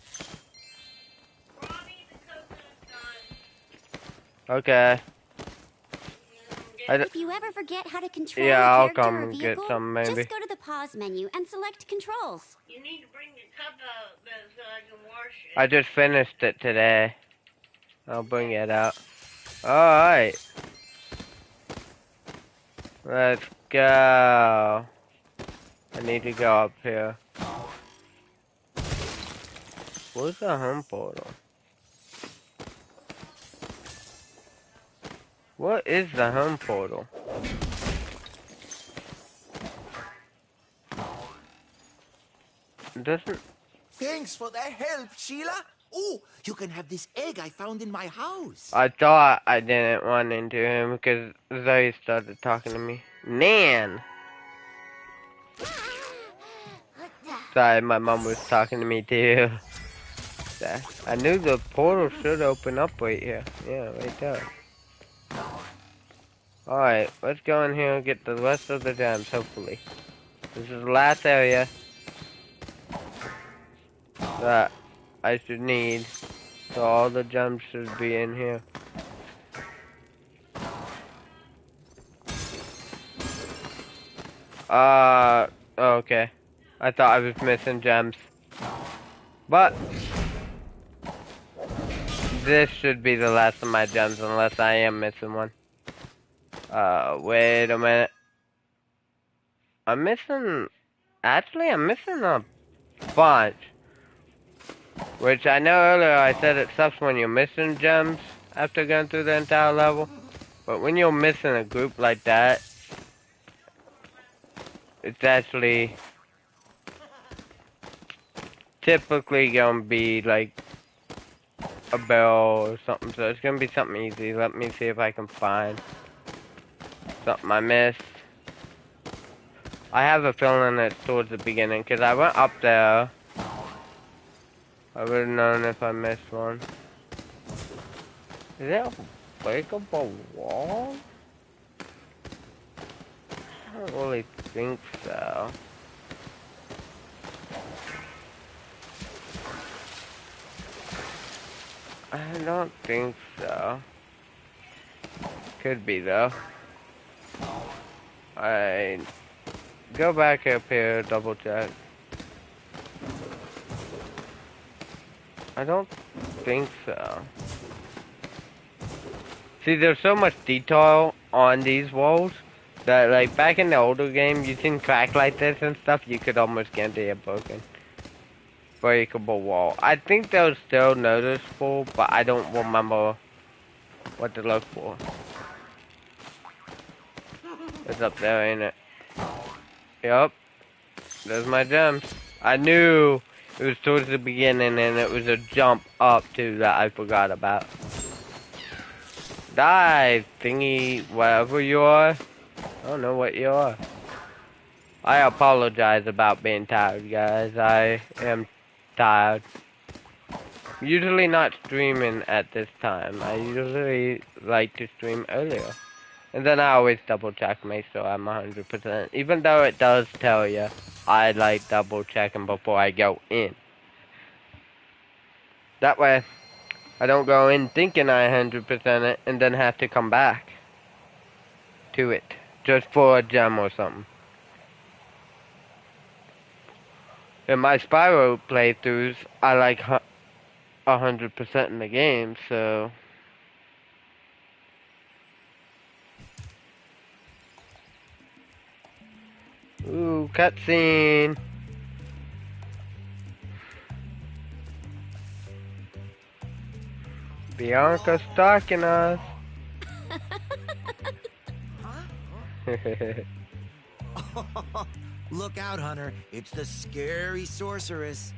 Okay. If you ever forget how to control Yeah, a I'll character or come vehicle, get some maybe. just go to the pause menu and select controls. You need to bring the cup out so I can wash it. I just finished it today. I'll bring it out. Alright. Let's go. I need to go up here. Where's the home portal? What is the home portal? It doesn't... Thanks for the help, Sheila. Oh, you can have this egg I found in my house. I thought I didn't run into him because Zoe started talking to me. Nan! Sorry, my mom was talking to me too. I knew the portal should open up right here. Yeah, right there. Alright, let's go in here and get the rest of the gems, hopefully. This is the last area that I should need. So all the gems should be in here. Okay. I thought I was missing gems. But this should be the last of my gems unless I am missing one. Wait a minute. I'm missing a bunch. Which I know earlier I said it sucks when you're missing gems after going through the entire level. But when you're missing a group like that, it's actually typically gonna be like a bell or something. So it's gonna be something easy. Let me see if I can find something I missed. I have a feeling it's towards the beginning because I went up there. I would have known if I missed one. Is that a breakable wall? I don't really think so. I don't think so. Could be though. I go back up here, double check. I don't think so. See, there's so much detail on these walls that, like, back in the older game, you seen crack like this and stuff, you could almost guarantee a breakable wall. I think they're still noticeable, but I don't remember what to look for. It's up there, ain't it? Yup. There's my gems. I knew it was towards the beginning and it was a jump up too that I forgot about. Die, thingy, whatever you are. I don't know what you are. I apologize about being tired, guys. I am tired. Usually not streaming at this time. I usually like to stream earlier. And then I always double check make sure I'm 100%. Even though it does tell you, I like double checking before I go in. That way, I don't go in thinking I 100% it and then have to come back to it. Just for a gem or something. In my Spyro playthroughs, I like 100% in the game, so... Ooh. Ooh, cutscene. Bianca's stalking us. Look out, Hunter. It's the scary sorceress.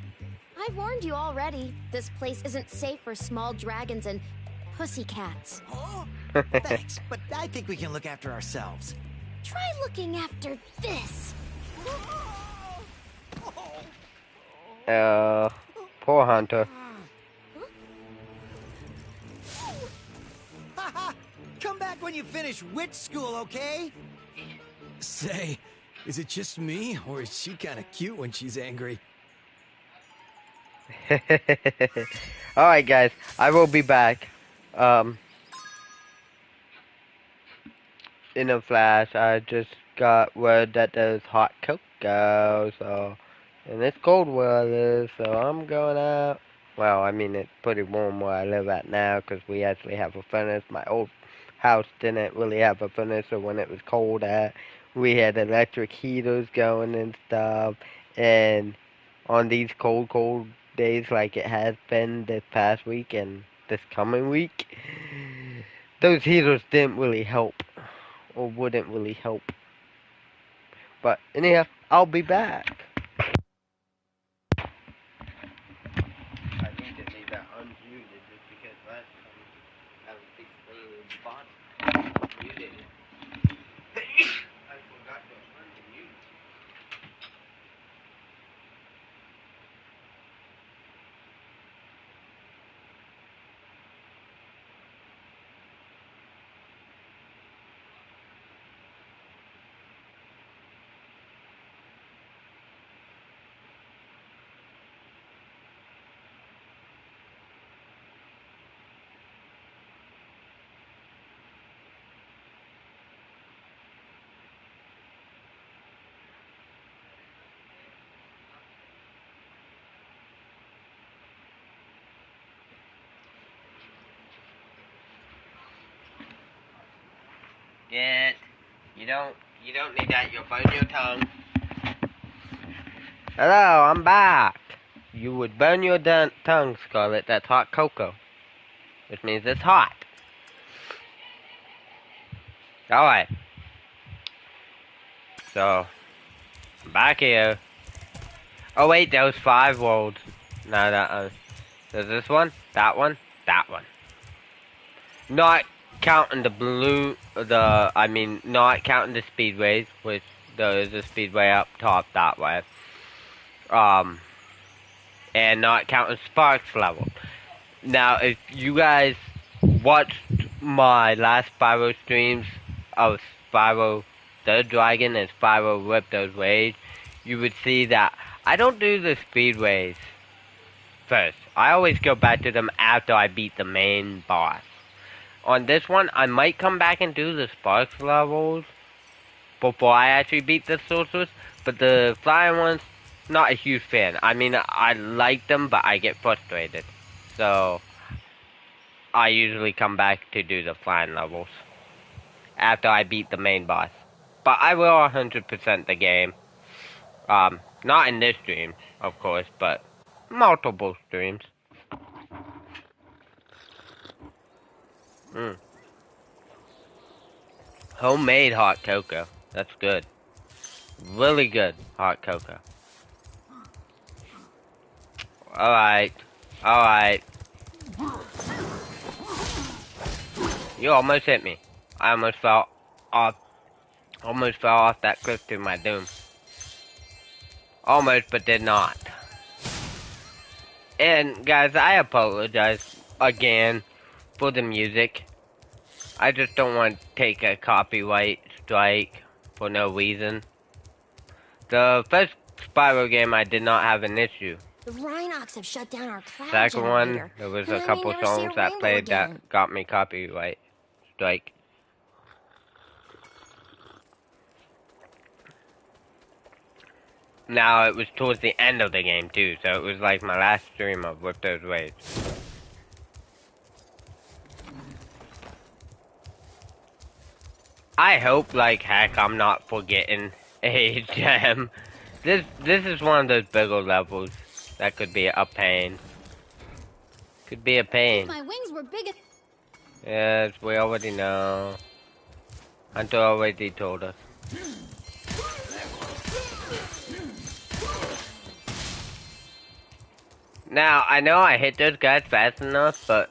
I've warned you already. This place isn't safe for small dragons and pussycats. Thanks, but I think we can look after ourselves. Try looking after this. Poor Hunter. Come back when you finish witch school, okay? Say, is it just me, or is she kind of cute when she's angry? Alright guys, I will be back. In a flash, I just got word that there's hot cocoa, so, and it's cold weather, so I'm going out. Well, I mean, it's pretty warm where I live at now, because we actually have a furnace. My old house didn't really have a furnace, so when it was cold out, we had electric heaters going and stuff, and on these cold days like it has been this past week and this coming week, those heaters didn't really help. Or wouldn't really help. But anyhow, I'll be back. I need to leave that unmuted just because last time I was explaining the bottom. Muted it. I forgot to unmute. Get. You don't need that. You'll burn your tongue. Hello, I'm back. You would burn your tongue, Scarlet. That's hot cocoa. Which means it's hot. Alright. So, I'm back here. Oh wait, there was 5 worlds. No, there's this one, that one, that one. Not counting the not counting the speedways, which there is a speedway up top that way. And not counting Sparks level. Now, if you guys watched my last Spyro streams of Spyro the Dragon and Spyro Rip Those Waves, you would see that I don't do the speedways first. I always go back to them after I beat the main boss. On this one, I might come back and do the Sparks levels before I actually beat the sorceress, but the flying ones, not a huge fan. I mean, I like them, but I get frustrated. So, I usually come back to do the flying levels after I beat the main boss. But I will 100% the game. Not in this stream, of course, but multiple streams. Homemade hot cocoa. That's good. Really good hot cocoa. Alright. Alright. You almost hit me. I almost fell off that cliff to my doom. Almost, but did not. And guys, I apologize again for the music. I just don't want to take a copyright strike for no reason. The first Spyro game, I did not have an issue. The Rhinox have shut down our cloud Second generator. one, there was And a then couple we never see songs a that rainbow played again. that got me copyright strike. Now, it was towards the end of the game, too, so it was like my last stream of Rip Those Waves. I hope, like heck, I'm not forgetting a gem. This is one of those bigger levels that could be a pain. Could be a pain. If my wings were big. Yes, we already know. Hunter already told us. Now, I know I hit those guys fast enough, but,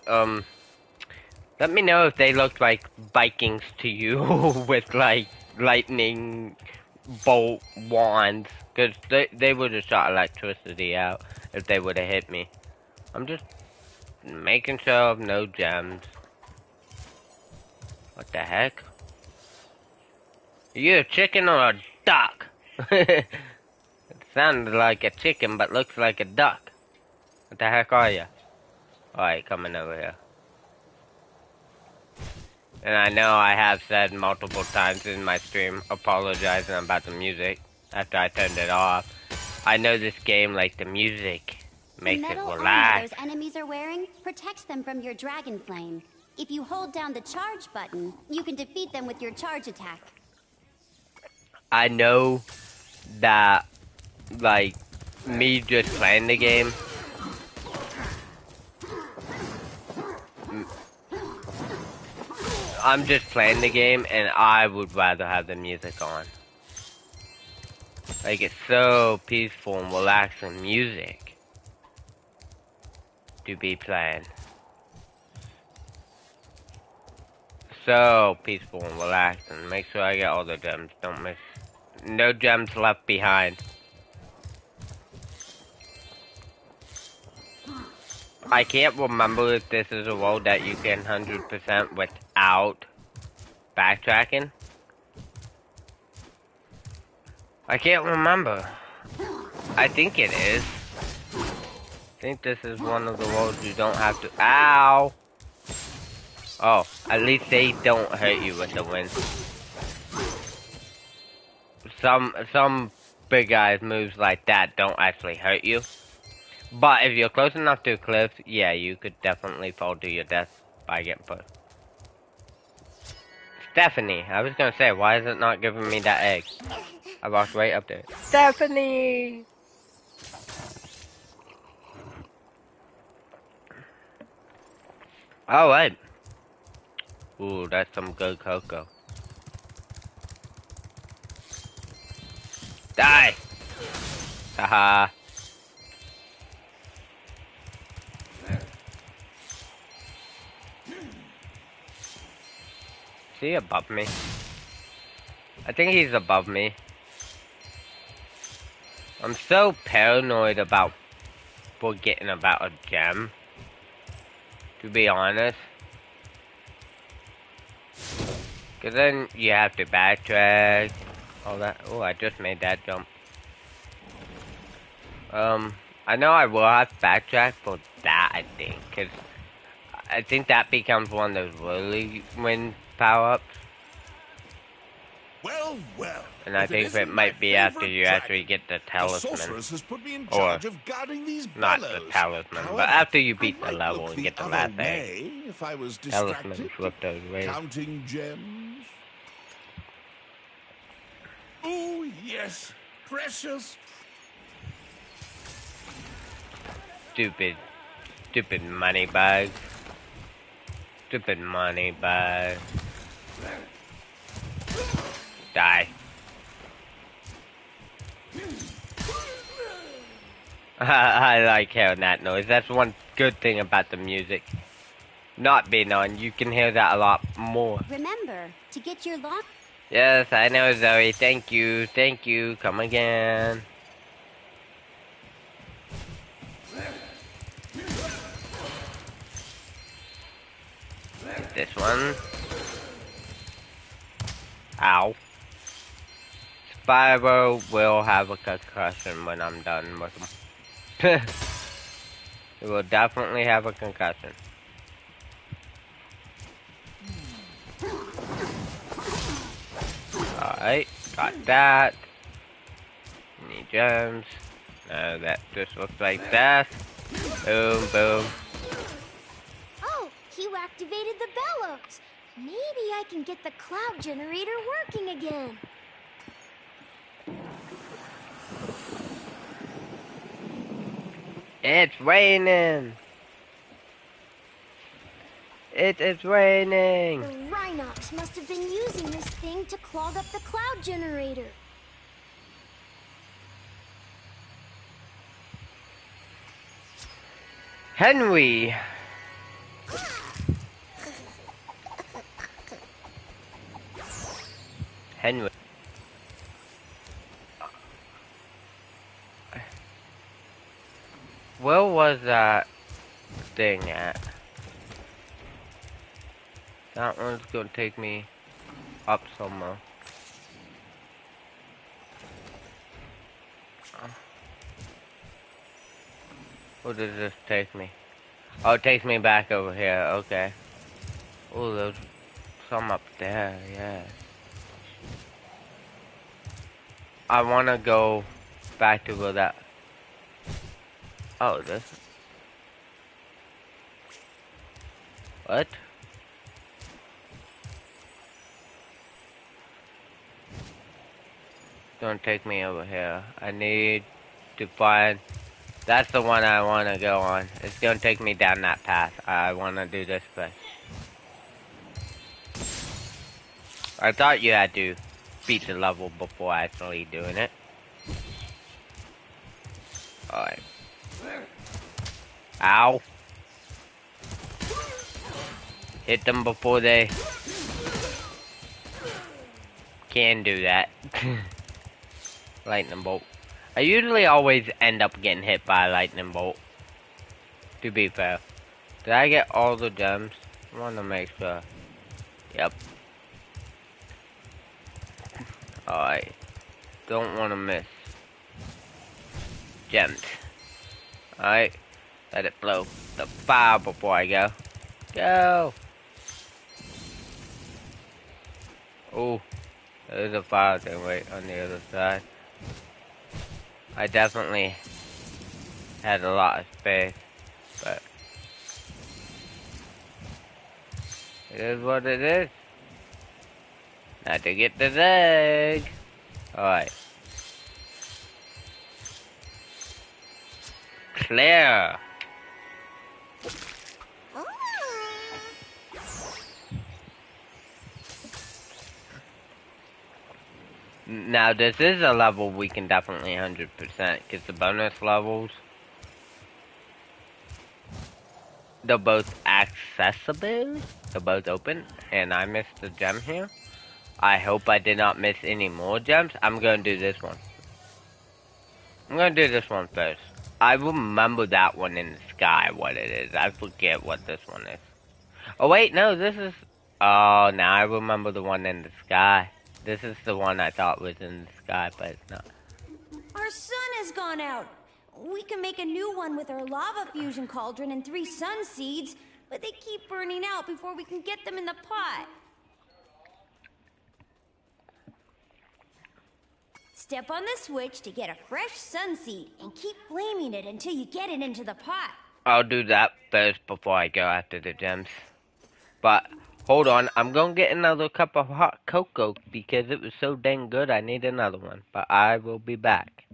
let me know if they looked like Vikings to you with, like, lightning bolt wands. Because they would have shot electricity out if they would have hit me. I'm just making sure of no gems. What the heck? Are you a chicken or a duck? It sounded like a chicken, but looks like a duck. What the heck are you? Alright, coming over here. And I know I have said multiple times in my stream apologizing about the music after I turned it off. I know this game, like the music, makes it The metal relax. armor those enemies are wearing protects them from your dragon flame. If you hold down the charge button, you can defeat them with your charge attack. I know that, like, me just playing the game, I'm just playing the game, and I would rather have the music on. Like, it's so peaceful and relaxing music to be playing. So peaceful and relaxing. Make sure I get all the gems. Don't miss. No gems left behind. I can't remember if this is a world that you can 100% without backtracking. I can't remember. I think it is. I think this is one of the worlds you don't have to. Ow! Oh, at least they don't hurt you with the wind. Some big guys moves like that don't actually hurt you. But if you're close enough to a cliff, yeah, you could definitely fall to your death by getting put. Stephanie, I was gonna say, why is it not giving me that egg? I walked right up there. Stephanie! Alright. Ooh, that's some good cocoa. Die! Haha. Is he above me? I think he's above me. I'm so paranoid about forgetting about a gem. To be honest. Cause then you have to backtrack. All that. Oh, I just made that jump. I know I will have to backtrack for that, I think. Cause I think that becomes one of those really win power-ups. Well, well. And I think it might be after you actually get the The talisman. sorceress has put me in Or, charge of guarding these not the bellows. talisman, However, but after you beat I the might level look and get the other last egg. way if I was Talisman distracted, flip those ways. counting gems. Oh, yes. Precious. Stupid money bag. Stupid money bag. Die. I like hearing that noise. That's one good thing about the music. Not being on, you can hear that a lot more. Remember, to get your lock... Yes, I know, Zoe. Thank you. Thank you. Come again. This one. Ow. Spyro will have a concussion when I'm done with him. He will definitely have a concussion. Alright, got that. Need gems. No, that just looks like that. Boom, boom. Oh, you activated the bellows. Maybe I can get the cloud generator working again. It's raining. It is raining. The Rhinox must have been using this thing to clog up the cloud generator. Henry. Henry. Where was that thing at? That one's gonna take me up somewhere. Where does this take me? Oh, it takes me back over here, okay. Oh, there's some up there, yeah. I wanna go back to where that... Oh, this... What? Don't take me over here. I need to find... That's the one I want to go on. It's going to take me down that path. I want to do this first. I thought you had to beat the level before actually doing it. Alright. Ow. Hit them before they can do that. Lightning bolt. I usually always end up getting hit by a lightning bolt. To be fair. Did I get all the gems? I want to make sure. Yep. Alright. Don't want to miss. Gems. Alright. Let it blow the fire before I go. Go! Oh. There's a fire thing right on the other side. I definitely had a lot of space, but it is what it is. Now to get this egg. Alright. Clear. Now this is a level we can definitely 100% because the bonus levels, they're both accessible, they're both open, and I missed the gem here. I hope I did not miss any more gems. I'm going to do this one. I'm going to do this one first. I remember that one in the sky, what it is. I forget what this one is. Oh wait, no, this is... Oh, now I remember the one in the sky. This is the one I thought was in the sky, but it's not. Our sun has gone out. We can make a new one with our lava fusion cauldron and 3 sun seeds, but they keep burning out before we can get them in the pot. Step on the switch to get a fresh sun seed and keep flaming it until you get it into the pot. I'll do that first before I go after the gems. But... hold on, I'm gonna get another cup of hot cocoa because it was so dang good I need another one. But I will be back.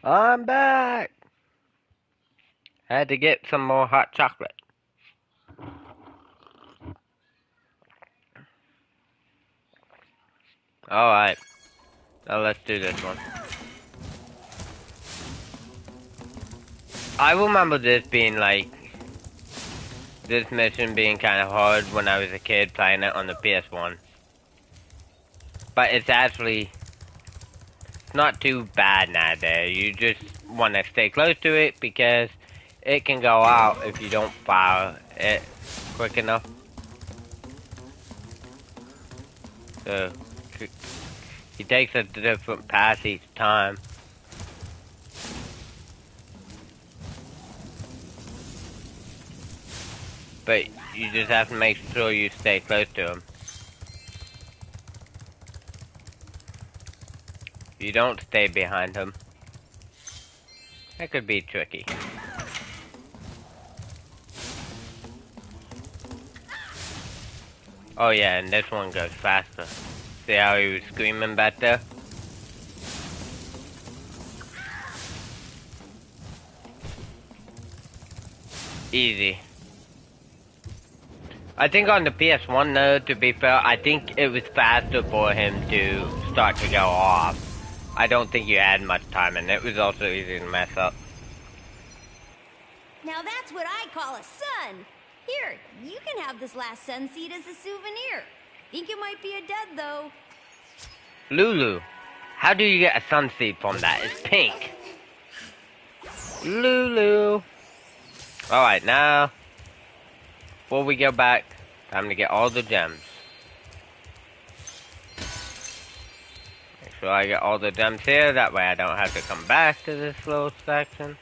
I'm back! I had to get some more hot chocolate. Alright. Now let's do this one. I remember this being like... This mission being kind of hard when I was a kid playing it on the PS1. But it's actually... not too bad nowadays. You just want to stay close to it because it can go out if you don't fire it quick enough. So, he takes a different path each time. But you just have to make sure you stay close to him. You don't stay behind him. That could be tricky. Oh yeah, and this one goes faster. See how he was screaming back there? Easy. I think on the PS1 though, to be fair, I think it was faster for him to start to go off. I don't think you had much time, and it was also easy to mess up. Now that's what I call a sun. Here, you can have this last sun seed as a souvenir. Think it might be a dud, though. Lulu, how do you get a sunseed from that? It's pink. Lulu. Alright, now, before we go back, time to get all the gems. Make sure I get all the gems here, that way I don't have to come back to this little section.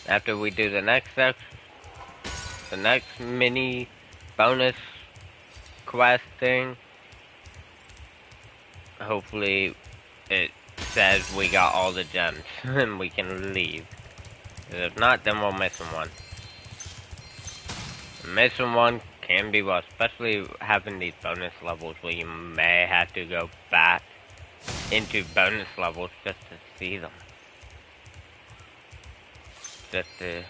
After we do the next section, the next mini bonus quest thing, hopefully it says we got all the gems and we can leave. If not, then we're missing one. Missing one can be rough, especially having these bonus levels where you may have to go back into bonus levels just to see them. Just to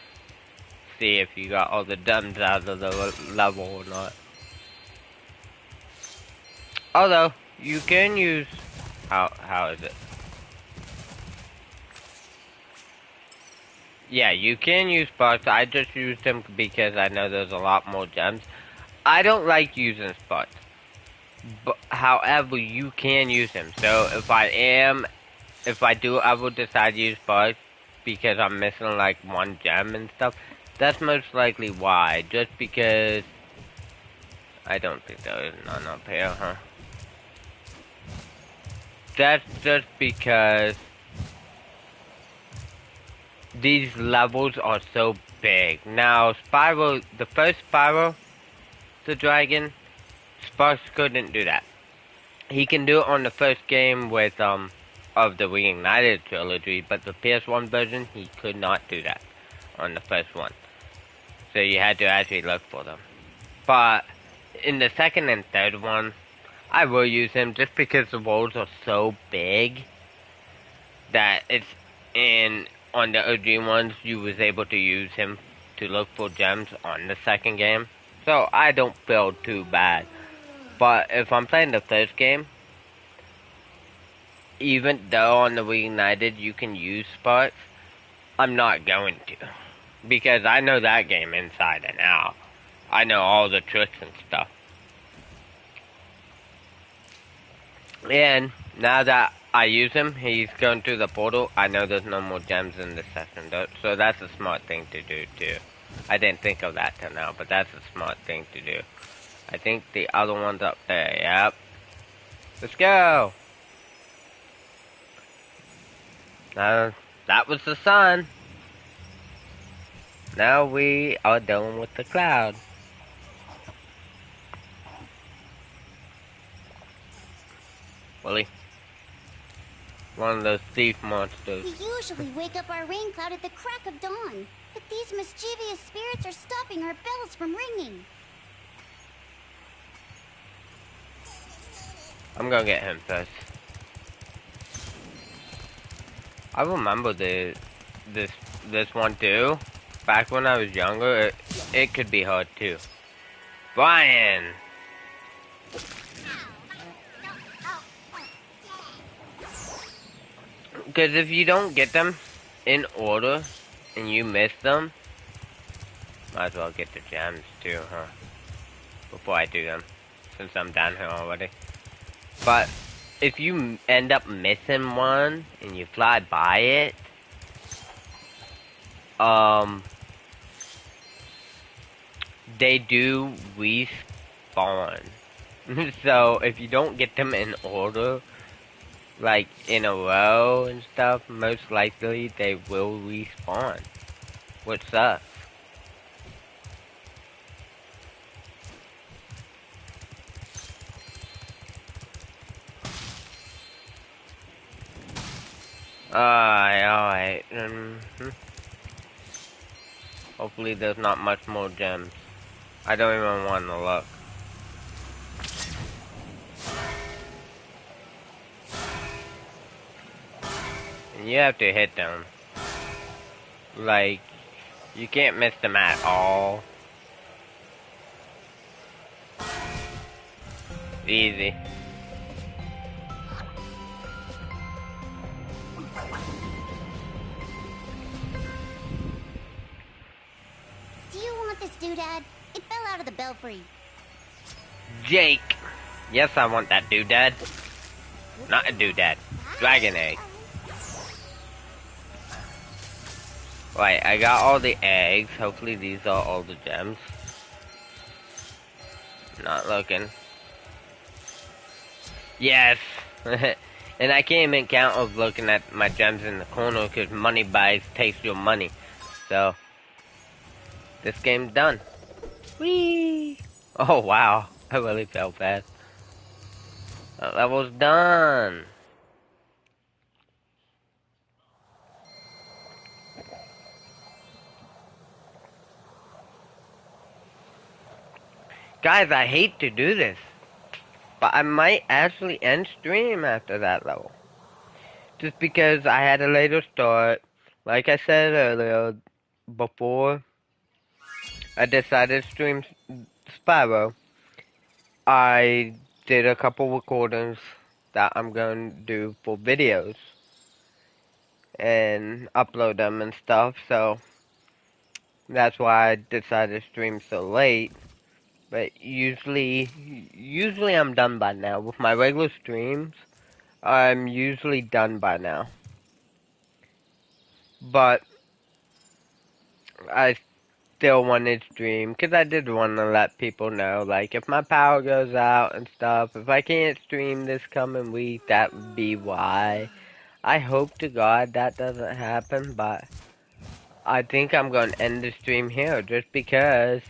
see if you got all the gems out of the level or not. Although, you can use... How is it? Yeah, you can use sparks. I just used them because I know there's a lot more gems. I don't like using sparks. But, however, you can use them. So, if I do ever decide to use sparks because I'm missing like one gem and stuff, that's most likely why. Just because... I don't think there is none up here, huh? That's just because these levels are so big. Now, Spyro, the first Spyro, the dragon, Sparks couldn't do that. He can do it on the first game with, of the Reignited trilogy, but the PS1 version, he could not do that on the first one. So you had to actually look for them. But in the second and third one, I will use him just because the worlds are so big that it's on the OG ones, you was able to use him to look for gems on the second game. So I don't feel too bad. But if I'm playing the first game, even though on the Reignited you can use sparks, I'm not going to. Because I know that game inside and out. I know all the tricks and stuff. And now that I use him, he's going through the portal. I know there's no more gems in this section, so that's a smart thing to do too. I didn't think of that till now, but that's a smart thing to do. I think the other one's up there, yep. Let's go! Now, that was the sun. Now we are done with the cloud. Willie. One of those thief monsters. We usually wake up our rain cloud at the crack of dawn, but these mischievous spirits are stopping our bells from ringing. I'm gonna get him first. I remember this this one too. Back when I was younger, it could be hard too. Brian! Because if you don't get them in order and you miss them, might as well get the gems too, huh? Before I do them, since I'm down here already. But if you end up missing one and you fly by it, they do respawn. So if you don't get them in order, like in a row and stuff, most likely they will respawn, which sucks. Alright. Hopefully there's not much more gems. I don't even want to look. And you have to hit them. Like, you can't miss them at all. Easy. Do you want this doodad? It fell out of the belfry. Jake. Yes, I want that doodad. Not a doodad. Dragon egg. Right, I got all the eggs. Hopefully these are all the gems. Not looking. Yes! And I can't even count of looking at my gems in the corner because money buys takes your money. So, this game's done. Whee! Oh wow, I really felt bad. That level's done. Guys, I hate to do this, but I might actually end stream after that level. Just because I had a later start. Like I said earlier, before I decided to stream Spyro, I did a couple recordings that I'm going to do for videos and upload them and stuff, so that's why I decided to stream so late. But usually I'm done by now. With my regular streams, I'm usually done by now. But I still wanted to stream, because I did want to let people know, like, if my power goes out and stuff, if I can't stream this coming week, that would be why. I hope to God that doesn't happen, but I think I'm going to end the stream here, just because,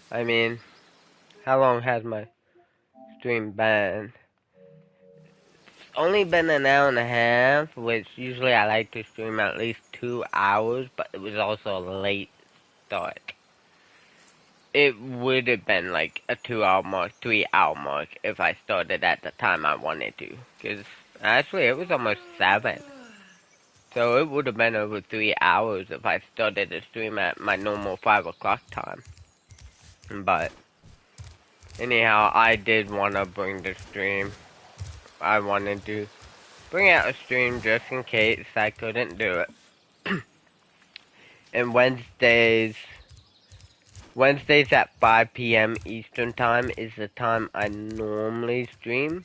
I mean, how long has my stream been? It's only been an hour and a half, which usually I like to stream at least 2 hours, but it was also a late start. It would have been like a 2 hour mark, 3 hour mark if I started at the time I wanted to. Because actually it was almost 7. So it would have been over 3 hours if I started the stream at my normal 5 o'clock time. But anyhow, I did want to bring the stream. I wanted to bring out a stream just in case I couldn't do it. And Wednesdays at 5 p.m. Eastern Time is the time I normally stream.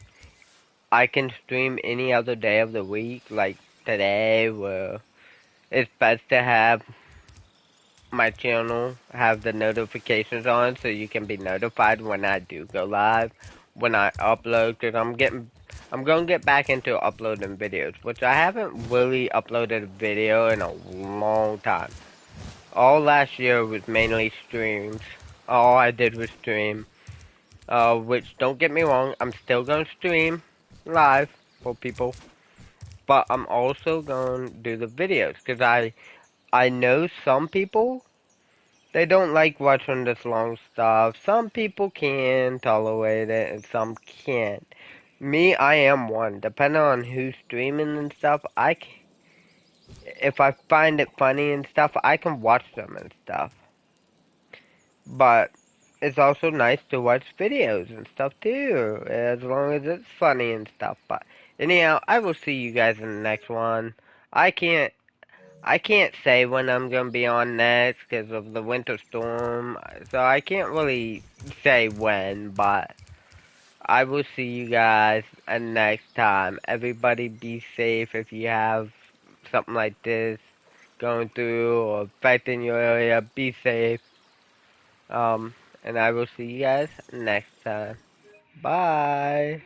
I can stream any other day of the week, like today, where it's best to have my channel have the notifications on so you can be notified when I do go live, when I upload, because I'm going to get back into uploading videos, which I haven't really uploaded a video in a long time. All last year was mainly streams. All I did was stream. Which, don't get me wrong, I'm still going to stream live for people. But I'm also going to do the videos. Because I know some people, they don't like watching this long stuff. Some people can tolerate it and some can't. Me, I am one. Depending on who's streaming and stuff, if I find it funny and stuff, I can watch them and stuff. But it's also nice to watch videos and stuff too, as long as it's funny and stuff. But anyhow, I will see you guys in the next one. I can't say when I'm gonna be on next because of the winter storm, so I can't really say when. But I will see you guys next time. Everybody be safe if you have something like this going through or affecting your area. Be safe. And I will see you guys next time. Bye.